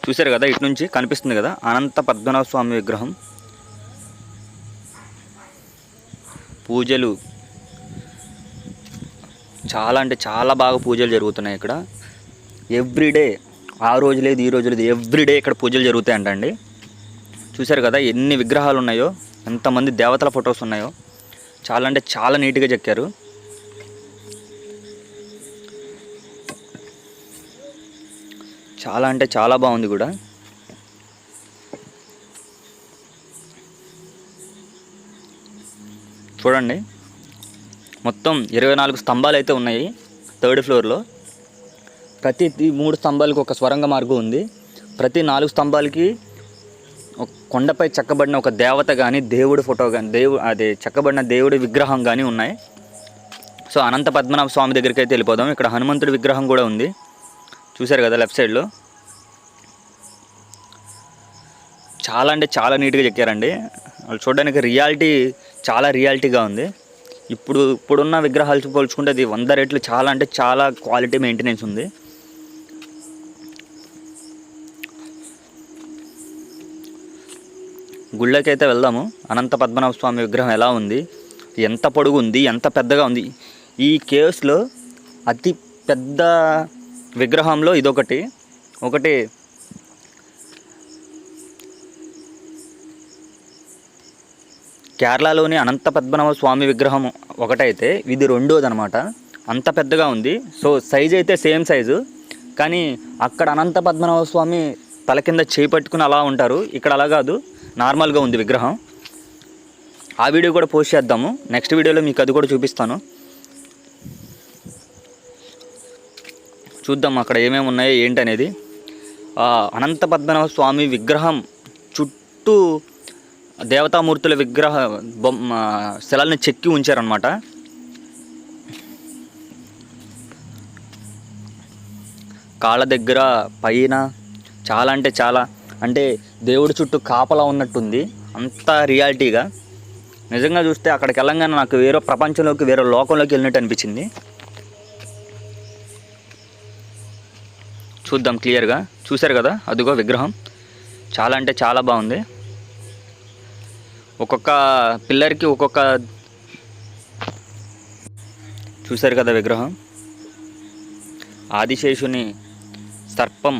[SPEAKER 1] చూశారు కదా, ఇటు నుంచి కనిపిస్తుంది కదా అనంత పద్మనాభ స్వామి విగ్రహం. పూజలు చాలా అంటే చాలా బాగా పూజలు జరుగుతున్నాయి ఇక్కడ. ఎవ్రీడే, ఆ రోజు లేదు ఈ రోజు లేదు, ఎవ్రీడే ఇక్కడ పూజలు జరుగుతాయంటండి. చూశారు కదా ఎన్ని విగ్రహాలు ఉన్నాయో, ఎంతమంది దేవతల ఫొటోస్ ఉన్నాయో. చాలా అంటే చాలా నీట్గా చెక్కారు. చాలా అంటే చాలా బాగుంది కూడా. చూడండి మొత్తం 24 స్తంభాలు అయితే ఉన్నాయి 3rd ఫ్లోర్లో. ప్రతి 3 స్తంభాలకు ఒక స్వరంగ మార్గం ఉంది. ప్రతి 4 స్తంభాలకి ఒక కొండపై చెక్కబడిన ఒక దేవత కానీ దేవుడి ఫోటో కానీ అదే చెక్కబడిన దేవుడి విగ్రహం కానీ ఉన్నాయి. సో అనంత పద్మనాభ స్వామి దగ్గరికి అయితే వెళ్ళిపోదాం. ఇక్కడ హనుమంతుడి విగ్రహం కూడా ఉంది. చూశారు కదా లెఫ్ట్ సైడ్లో. చాలా అంటే చాలా నీట్గా చెక్కారండి. వాళ్ళు చూడడానికి చాలా రియాలిటీగా ఉంది. ఇప్పుడున్న విగ్రహాలు పోల్చుకుంటే అది 100 రెట్లు చాలా అంటే చాలా క్వాలిటీ మెయింటెనెన్స్ ఉంది. గుళ్ళకి అయితే వెళ్దాము. అనంత పద్మనాభ స్వామి విగ్రహం ఎలా ఉంది, ఎంత పొడుగు ఉంది, ఎంత పెద్దగా ఉంది. ఈ కేవ్స్లో అతి పెద్ద విగ్రహంలో ఇదొకటి. కేరళలోని అనంత పద్మనాభ స్వామి విగ్రహం ఒకటైతే ఇది 2వది అనమాట. అంత పెద్దగా ఉంది. సో సైజ్ అయితే సేమ్ సైజు, కానీ అక్కడ అనంత పద్మనాభ స్వామి తల కింద చేయి పట్టుకుని అలా ఉంటారు. ఇక్కడ అలా కాదు, నార్మల్గా ఉంది విగ్రహం. ఆ వీడియో కూడా పోస్ట్ చేద్దాము. నెక్స్ట్ వీడియోలో మీకు అది కూడా చూపిస్తాను. చూద్దాం అక్కడ ఏమేమి ఉన్నాయో ఏంటనేది. అనంత పద్మనాభ స్వామి విగ్రహం చుట్టూ దేవతామూర్తుల విగ్రహ శిలల్ని చెక్కి ఉంచారనమాట. కాళ్ళ దగ్గర పైన చాలా అంటే చాలా, అంటే దేవుడి చుట్టూ కాపలా ఉన్నట్టుంది. అంత రియాలిటీగా నిజంగా చూస్తే అక్కడికి వెళ్ళంగానే నాకు వేరే ప్రపంచంలోకి, వేరే లోకంలోకి వెళ్ళినట్టు అనిపించింది. చూద్దాం క్లియర్గా. చూశారు కదా అదిగో విగ్రహం, చాలా అంటే చాలా బాగుంది. ఒక్కొక్క పిల్లర్కి ఒక్కొక్క, చూశారు కదా విగ్రహం. ఆదిశేషుని సర్పం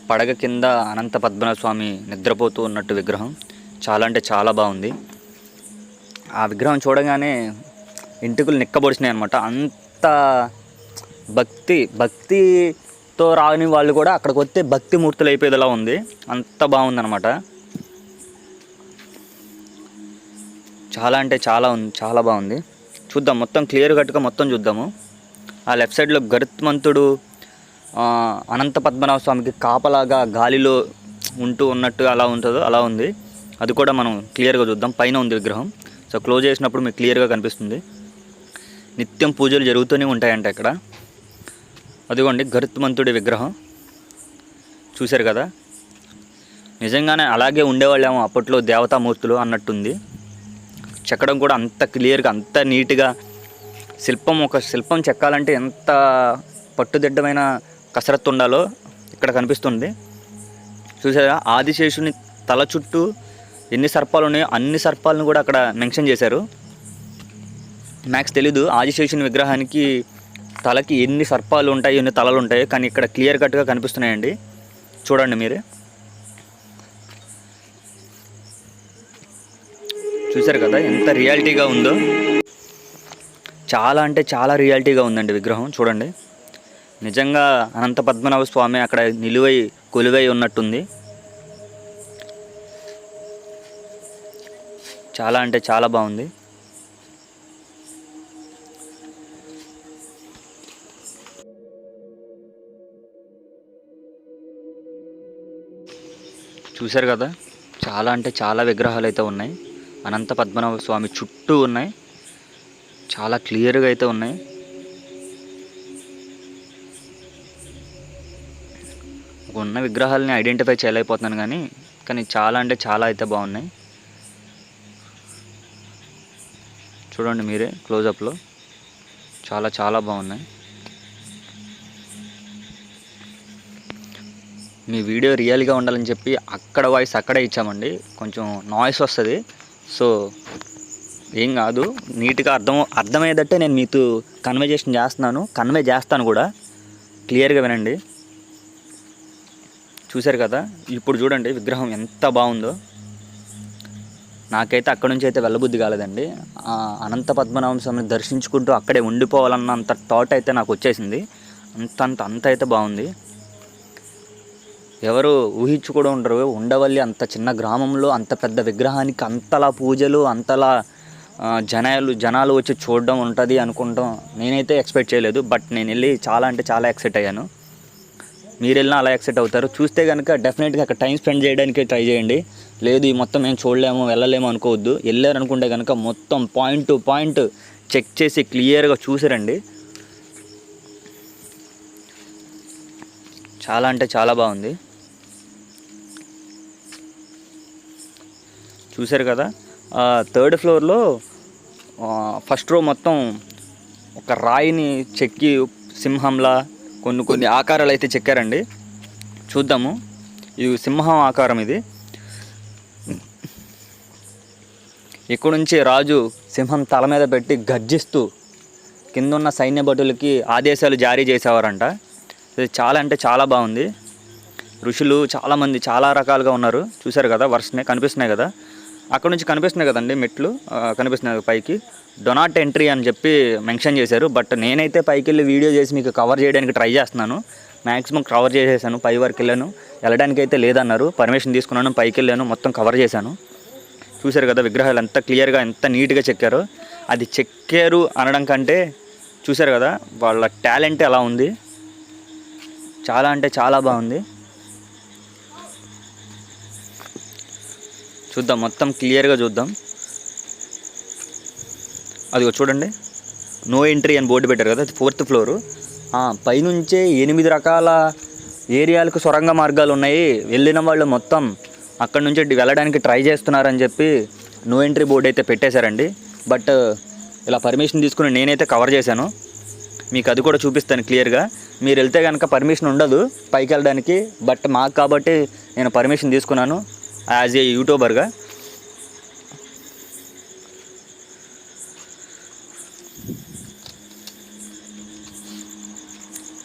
[SPEAKER 1] పడగ కింద అనంత పద్మనాభ స్వామి నిద్రపోతూ ఉన్నట్టు విగ్రహం. చాలా అంటే చాలా బాగుంది. ఆ విగ్రహం చూడగానే ఇంటికులు నిక్కబొడిచినాయి అనమాట. అంత భక్తితో రాని వాళ్ళు కూడా అక్కడికి వస్తే భక్తి మూర్తులు అయిపోయేదిలా ఉంది. అంత బాగుందన్నమాట. చాలా అంటే చాలా బాగుంది. చూద్దాం మొత్తం క్లియర్ కట్గా మొత్తం చూద్దాము. ఆ లెఫ్ట్ సైడ్లో గరుత్మంతుడు అనంత పద్మనాభ స్వామికి కాపలాగా గాలిలో ఉన్నట్టు అలా ఉంటుందో అలా ఉంది. అది కూడా మనం క్లియర్గా చూద్దాం. పైన ఉంది విగ్రహం. సో క్లోజ్ చేసినప్పుడు మీకు క్లియర్గా కనిపిస్తుంది. నిత్యం పూజలు జరుగుతూనే ఉంటాయంట ఇక్కడ. అదిగోండి గరుత్మంతుడి విగ్రహం. చూశారు కదా, నిజంగానే అలాగే ఉండేవాళ్ళేమో అప్పట్లో దేవతామూర్తులు అన్నట్టుంది. చెక్కడం కూడా అంత క్లియర్గా, అంత నీట్గా. ఒక శిల్పం చెక్కాలంటే ఎంత పట్టుదిడ్డమైన కసరత్తు ఉండాలో ఇక్కడ కనిపిస్తుంది. చూసారా, ఆదిశేషుని తల చుట్టూ ఎన్ని సర్పాలు ఉన్నాయో అన్ని సర్పాలను కూడా అక్కడ మెన్షన్ చేశారు. మ్యాక్స్ తెలీదు ఆదిశేషుని విగ్రహానికి తలకి ఎన్ని సర్పాలు ఉంటాయి, ఎన్ని తలలు ఉంటాయి, కానీ ఇక్కడ క్లియర్ కట్గా కనిపిస్తున్నాయండి. చూడండి మీరే, చూసారు కదా ఎంత రియాలిటీగా ఉందో. చాలా అంటే చాలా రియాలిటీగా ఉందండి విగ్రహం. చూడండి, నిజంగా అనంత పద్మనాభ స్వామి అక్కడ నిలువై కొలువై ఉన్నట్టుంది. చాలా అంటే చాలా బాగుంది. చూశారు కదా, చాలా అంటే చాలా విగ్రహాలు అయితే ఉన్నాయి. అనంత పద్మనాభ స్వామి చుట్టూ ఉన్నాయి. చాలా క్లియర్గా అయితే ఉన్నాయి. ఉన్న విగ్రహాలని ఐడెంటిఫై చేయలేకపోతున్నాను కానీ చాలా అంటే చాలా అయితే బాగున్నాయి. చూడండి మీరే క్లోజప్లో, చాలా చాలా బాగున్నాయి. మీ వీడియో రియల్గా ఉండాలని చెప్పి అక్కడ వాయిస్ అక్కడే ఇచ్చామండి. కొంచెం నాయిస్ వస్తుంది, సో ఏం కాదు, నీట్గా అర్థమయ్యేటట్టే నేను మీతో కన్వే చేస్తాను కూడా. క్లియర్గా వినండి. చూశారు కదా, ఇప్పుడు చూడండి విగ్రహం ఎంత బాగుందో. నాకైతే అక్కడ నుంచి అయితే వెళ్ళబుద్ధి కాలేదండి. అనంత పద్మనాభ స్వామిని దర్శించుకుంటూ అక్కడే ఉండిపోవాలన్నంత థాట్ అయితే నాకు వచ్చేసింది. అంత అయితే బాగుంది. ఎవరు ఊహించుకోవడం ఉండరు, ఉండవల్లి అంత చిన్న గ్రామంలో అంత పెద్ద విగ్రహానికి అంతలా పూజలు, అంతలా జనాలు వచ్చి చూడడం ఉంటుంది అనుకుంటాం. నేనైతే ఎక్స్పెక్ట్ చేయలేదు, బట్ నేను వెళ్ళి చాలా అంటే చాలా ఎక్సైట్ అయ్యాను. మీరు వెళ్ళినా అలా ఎక్సైట్ అవుతారు. చూస్తే కనుక డెఫినెట్గా అక్కడ టైం స్పెండ్ చేయడానికి ట్రై చేయండి. లేదు ఈ మొత్తం మేము చూడలేము వెళ్ళలేము అనుకోవద్దు. వెళ్ళారనుకుంటే కనుక మొత్తం పాయింట్ టు పాయింట్ చెక్ చేసి క్లియర్గా చూసిరండి. చాలా అంటే చాలా బాగుంది. చూశారు కదా, 3rd ఫ్లోర్లో ఫస్ట్ రో మొత్తం ఒక రాయిని చెక్కి సింహంలా కొన్ని ఆకారాలు అయితే చెక్కారండి. చూద్దాము. ఇది సింహం ఆకారం. ఇది ఇక్కడ నుంచి రాజు సింహం తల మీద పెట్టి గర్జిస్తూ కిందున్న సైన్య భటులకి ఆదేశాలు జారీ చేసేవారంట. ఇది చాలా అంటే చాలా బాగుంది. ఋషులు చాలామంది చాలా రకాలుగా ఉన్నారు. చూశారు కదా, వరుసనే కనిపిస్తున్నాయి కదా, అక్కడ నుంచి కనిపిస్తున్నాయి కదండి మెట్లు కనిపిస్తున్నాయి పైకి. డొనాట్ ఎంట్రీ అని చెప్పి మెన్షన్ చేశారు. బట్ నేనైతే పైకి వెళ్ళి వీడియో చేసి మీకు కవర్ చేయడానికి ట్రై చేస్తున్నాను. మ్యాక్సిమం కవర్ చేసేసాను. పై వరకు వెళ్ళాను, వెళ్ళడానికి అయితే లేదన్నారు. పర్మిషన్ తీసుకున్నాను, పైకి వెళ్ళాను, మొత్తం కవర్ చేశాను. చూశారు కదా విగ్రహాలు ఎంత క్లియర్గా ఎంత నీట్గా చెక్కారో. అది చెక్కారు అనడం కంటే చూశారు కదా వాళ్ళ టాలెంట్ ఎలా ఉంది. చాలా అంటే చాలా బాగుంది. చూద్దాం, మొత్తం క్లియర్గా చూద్దాం. అది చూడండి, నో ఎంట్రీ అని బోర్డు పెట్టారు కదా, అది 4th ఫ్లోరు. పైనుంచే 8 రకాల ఏరియాలకు సొరంగ మార్గాలు ఉన్నాయి. వెళ్ళిన వాళ్ళు మొత్తం అక్కడి నుంచి వెళ్ళడానికి ట్రై చేస్తున్నారని చెప్పి నో ఎంట్రీ బోర్డు అయితే పెట్టేశారండి. బట్ ఇలా పర్మిషన్ తీసుకుని నేనైతే కవర్ చేశాను. మీకు అది కూడా చూపిస్తాను క్లియర్గా. మీరు వెళ్తే కనుక పర్మిషన్ ఉండదు పైకి వెళ్ళడానికి, బట్ మాకు కాబట్టి నేను పర్మిషన్ తీసుకున్నాను యాజ్ ఏ యూట్యూబర్గా.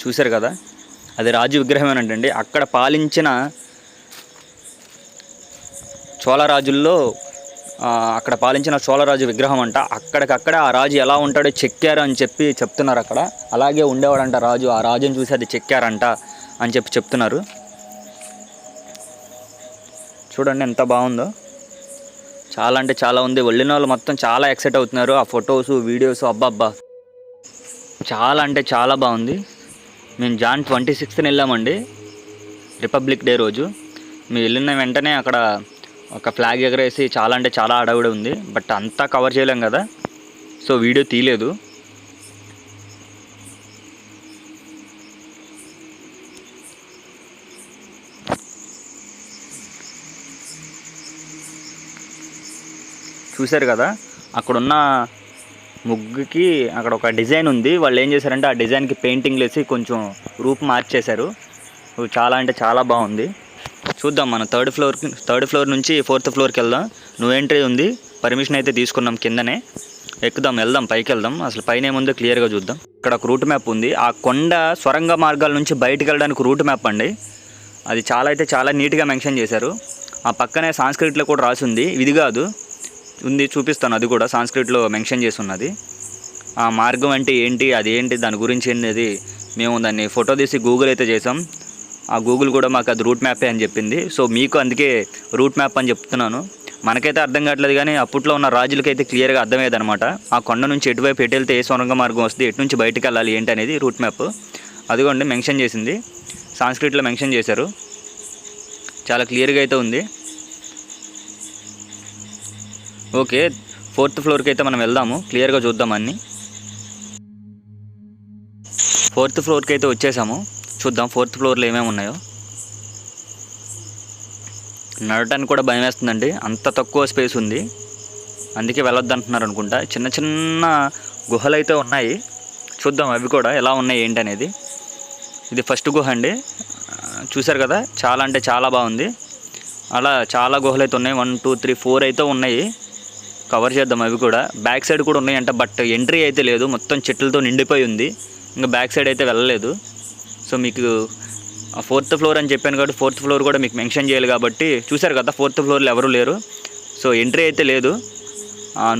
[SPEAKER 1] చూశారు కదా, అది రాజు విగ్రహం ఏంటండి. అక్కడ పాలించిన చోళరాజుల్లో అక్కడ పాలించిన చోళరాజు విగ్రహం అంట. అక్కడికక్కడ ఆ రాజు ఎలా ఉంటాడో చెక్కారు అని చెప్పి చెప్తున్నారు. అక్కడ అలాగే ఉండేవాడంట రాజు. ఆ రాజుని చూసి అది చెక్కారంట అని చెప్పి చెప్తున్నారు. చూడండి ఎంత బాగుందో. చాలా అంటే చాలా ఉంది. వెళ్ళిన వాళ్ళు మొత్తం చాలా ఎక్సైట్ అవుతున్నారు. ఆ ఫొటోసు వీడియోస్ అబ్బా చాలా అంటే చాలా బాగుంది. మేము జాన్ 26th వెళ్ళామండి, రిపబ్లిక్ డే రోజు. మేము వెళ్ళిన వెంటనే అక్కడ ఒక ఫ్లాగ్ ఎగరేసి చాలా అంటే చాలా అడవిడి ఉంది. బట్ అంతా కవర్ చేయలేం కదా, సో వీడియో తీయలేదు. చూశారు కదా, అక్కడున్న ముగ్గుకి అక్కడ ఒక డిజైన్ ఉంది. వాళ్ళు ఏం చేశారంటే ఆ డిజైన్కి పెయింటింగ్లు వేసి కొంచెం రూపు మార్చేశారు. చాలా అంటే చాలా బాగుంది. చూద్దాం. మనం థర్డ్ ఫ్లోర్ నుంచి 4th ఫ్లోర్కి వెళ్దాం. నో ఎంట్రీ ఉంది, పర్మిషన్ అయితే తీసుకున్నాం. కిందనే ఎక్కుదాం, వెళ్దాం, పైకి వెళ్దాం. అసలు పైన ఏముందో క్లియర్గా చూద్దాం. ఇక్కడ ఒక రూట్ మ్యాప్ ఉంది. ఆ కొండ సొరంగ మార్గాల నుంచి బయటకు వెళ్ళడానికి రూట్ మ్యాప్ అండి. అది చాలా నీట్గా మెన్షన్ చేశారు. ఆ పక్కనే సాంస్క్రిట్లో కూడా రాసి ఉంది. ఇది కాదు, ఉంది, చూపిస్తాను. అది కూడా సాంస్క్రిట్లో మెన్షన్ చేసి ఉన్నది. ఆ మార్గం అంటే ఏంటి, అది ఏంటి, దాని గురించి ఏంటి, మేము దాన్ని ఫోటో తీసి గూగుల్ అయితే చేసాం. ఆ గూగుల్ కూడా మాకు అది రూట్ మ్యాపే అని చెప్పింది. సో మీకు అందుకే రూట్ మ్యాప్ అని చెప్తున్నాను. మనకైతే అర్థం కావట్లేదు, కానీ అప్పట్లో ఉన్న రాజులకైతే క్లియర్గా అర్థమయ్యేదనమాట. ఆ కొండ నుంచి ఎటువైపు ఎటు వెళ్తే ఏ సొరంగ మార్గం వస్తుంది, ఎటు నుంచి బయటకు వెళ్ళాలి ఏంటి అనేది రూట్ మ్యాప్. అదిగోండి మెన్షన్ చేసింది, సాంస్క్రిట్లో మెన్షన్ చేశారు. చాలా క్లియర్గా అయితే ఉంది. ఓకే, 4th ఫ్లోర్కి అయితే మనం వెళ్దాము, క్లియర్గా చూద్దాం అన్నీ. 4th ఫ్లోర్కి అయితే వచ్చేసాము. చూద్దాం 4th ఫ్లోర్లో ఏమేమి ఉన్నాయో. నడవడానికి కూడా భయం వేస్తుందండి, అంత తక్కువ స్పేస్ ఉంది. అందుకే వెళ్ళొద్దు అంటున్నారు అనుకుంటా. చిన్న గుహలు అయితే ఉన్నాయి, చూద్దాం అవి కూడా ఎలా ఉన్నాయి ఏంటి అనేది. ఇది ఫస్ట్ గుహ అండి, చూసారు కదా, చాలా అంటే చాలా బాగుంది. అలా చాలా గుహలు అయితే ఉన్నాయి, 1 2 3 4 అయితే ఉన్నాయి. కవర్ చేద్దాం అవి కూడా. బ్యాక్ సైడ్ కూడా ఉన్నాయంట, బట్ ఎంట్రీ అయితే లేదు, మొత్తం చెట్లతో నిండిపోయి ఉంది. ఇంకా బ్యాక్ సైడ్ అయితే వెళ్ళలేదు. సో మీకు 4th ఫ్లోర్ అని చెప్పాను కాబట్టి 4th ఫ్లోర్ కూడా మీకు మెన్షన్ చేయాలి కాబట్టి. చూశారు కదా, 4th ఫ్లోర్లో ఎవరు లేరు. సో ఎంట్రీ అయితే లేదు,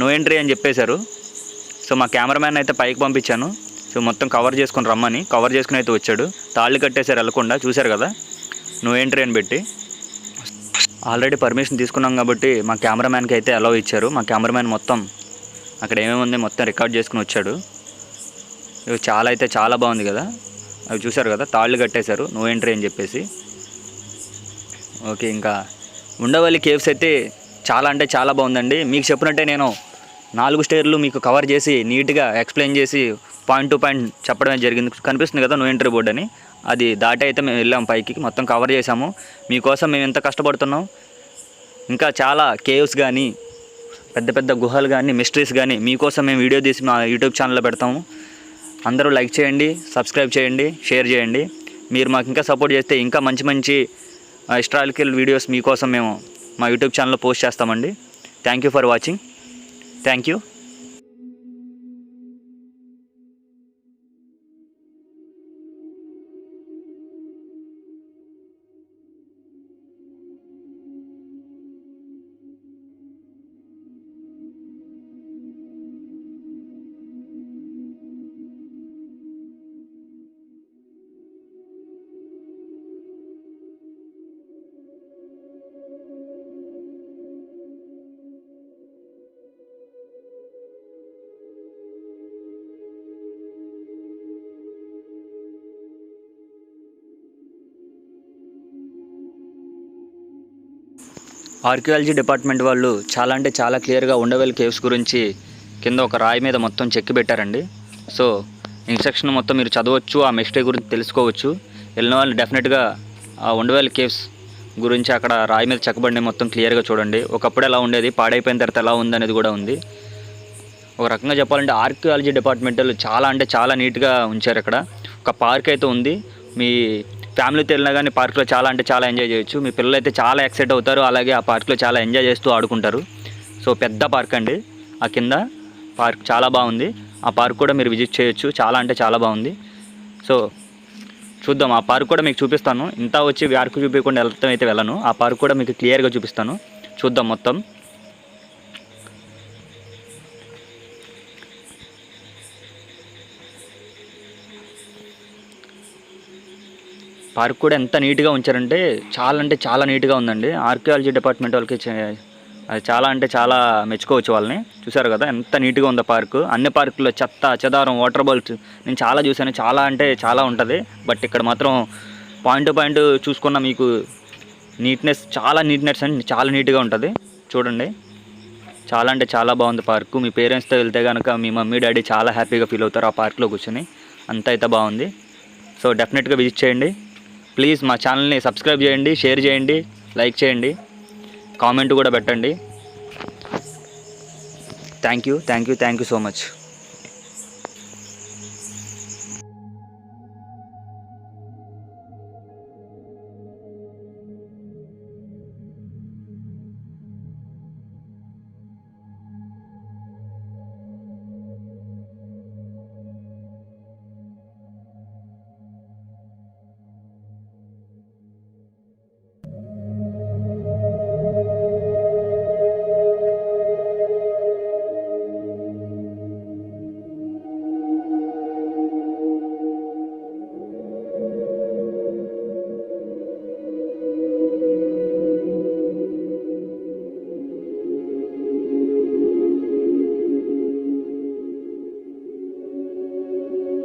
[SPEAKER 1] నో ఎంట్రీ అని చెప్పేశారు. సో మా కెమెరామ్యాన్ అయితే పైకి పంపించాను. సో మొత్తం కవర్ చేసుకొని రమ్మని, కవర్ చేసుకుని అయితే వచ్చాడు. తాళ్ళు కట్టేశారు వెళ్ళకుండా, చూశారు కదా, నో ఎంట్రీ అని పెట్టి. ఆల్రెడీ పర్మిషన్ తీసుకున్నాం కాబట్టి మా కెమెరామ్యాన్కి అయితే అలౌ ఇచ్చారు. మా కెమెరామ్యాన్ మొత్తం అక్కడ ఏమేమి ఉంది మొత్తం రికార్డ్ చేసుకుని వచ్చాడు. ఇవి చాలా బాగుంది కదా, అవి చూశారు కదా, తాళ్ళు కట్టేశారు నో ఎంట్రీ అని చెప్పేసి. ఓకే, ఇంకా ఉండవల్లి కేవ్స్ అయితే చాలా అంటే చాలా బాగుందండి. మీకు చెప్పినట్టే నేను 4 స్టేర్లు మీకు కవర్ చేసి నీట్గా ఎక్స్ప్లెయిన్ చేసి పాయింట్ టు పాయింట్ చెప్పడమే జరిగింది. కనిపిస్తుంది కదా నో ఎంట్రీ బోర్డు అని, అది దాటి అయితే మేము వెళ్ళాము పైకి, మొత్తం కవర్ చేసాము. మీకోసం మేము ఎంత కష్టపడుతున్నాం. ఇంకా చాలా కేవ్స్ కానీ, పెద్ద గుహలు కానీ, మిస్టరీస్ కానీ మీకోసం మేము వీడియో తీసి మా యూట్యూబ్ ఛానల్లో పెడతాము. అందరూ లైక్ చేయండి, సబ్స్క్రైబ్ చేయండి, షేర్ చేయండి. మీరు మాకు ఇంకా సపోర్ట్ చేస్తే ఇంకా మంచి హిస్టారికల్ వీడియోస్ మీకోసం మేము మా యూట్యూబ్ ఛానల్లో పోస్ట్ చేస్తామండి. Thank you for watching. Thank you. Archaeology department వాళ్ళు చాలా అంటే చాలా క్లియర్గా ఉండవల్లి కేవ్స్ గురించి కింద ఒక రాయి మీద మొత్తం చెక్కి పెట్టారండి. సో ఇన్స్ట్రక్షన్ మొత్తం మీరు చదవచ్చు, ఆ మిస్టేక్ గురించి తెలుసుకోవచ్చు. వెళ్ళిన వాళ్ళు డెఫినెట్గా ఆ ఉండవల్లి కేవ్స్ గురించి అక్కడ రాయి మీద చెక్కబడి మొత్తం క్లియర్గా చూడండి. ఒకప్పుడు ఎలా ఉండేది, పాడైపోయిన తర్వాత ఎలా ఉందనేది కూడా ఉంది. ఒక రకంగా చెప్పాలంటే ఆర్కియాలజీ డిపార్ట్మెంట్ వాళ్ళు చాలా అంటే చాలా నీట్గా ఉంచారు. ఇక్కడ ఒక పార్క్ అయితే ఉంది. మీ ఫ్యామిలీతో వెళ్ళినా కానీ పార్క్లో చాలా అంటే చాలా ఎంజాయ్ చేయొచ్చు. మీ పిల్లలు అయితే చాలా ఎక్సైట్ అవుతారు, అలాగే ఆ పార్క్లో చాలా ఎంజాయ్ చేస్తూ ఆడుకుంటారు. సో పెద్ద పార్క్ అండి, ఆ కింద పార్క్ చాలా బాగుంది. ఆ పార్క్ కూడా మీరు విజిట్ చేయొచ్చు, చాలా అంటే చాలా బాగుంది. సో చూద్దాం, ఆ పార్క్ కూడా మీకు చూపిస్తాను. ఇంత వచ్చి పార్క్ చూపించకుండా వెళ్తాం అయితే వెళ్ళను. ఆ పార్క్ కూడా మీకు క్లియర్గా చూపిస్తాను, చూద్దాం మొత్తం. పార్క్ కూడా ఎంత నీట్గా ఉంచారంటే చాలా నీట్గా ఉందండి. ఆర్కియాలజీ డిపార్ట్మెంట్ వాళ్ళకి అది చాలా అంటే చాలా మెచ్చుకోవచ్చు వాళ్ళని. చూసారు కదా ఎంత నీట్గా ఉందో పార్కు. అన్ని పార్కుల్లో చెత్త చెదారం వాటర్ బాల్స్ నేను చాలా చూశాను, చాలా అంటే చాలా ఉంటుంది. బట్ ఇక్కడ మాత్రం పాయింట్ టు పాయింట్ చూసుకున్న మీకు నీట్నెస్ అండ్ చాలా నీట్గా ఉంటుంది. చూడండి, చాలా అంటే చాలా బాగుంది పార్కు. మీ పేరెంట్స్తో వెళ్తే కనుక మీ మమ్మీ డాడీ చాలా హ్యాపీగా ఫీల్ అవుతారు ఆ పార్క్లో కూర్చొని. అంత అయితే బాగుంది. సో డెఫినెట్గా విజిట్ చేయండి. ప్లీజ్ మా ఛానల్ని సబ్స్క్రైబ్ చేయండి, షేర్ చేయండి, లైక్ చేయండి, కామెంట్ కూడా పెట్టండి. Thank you so much.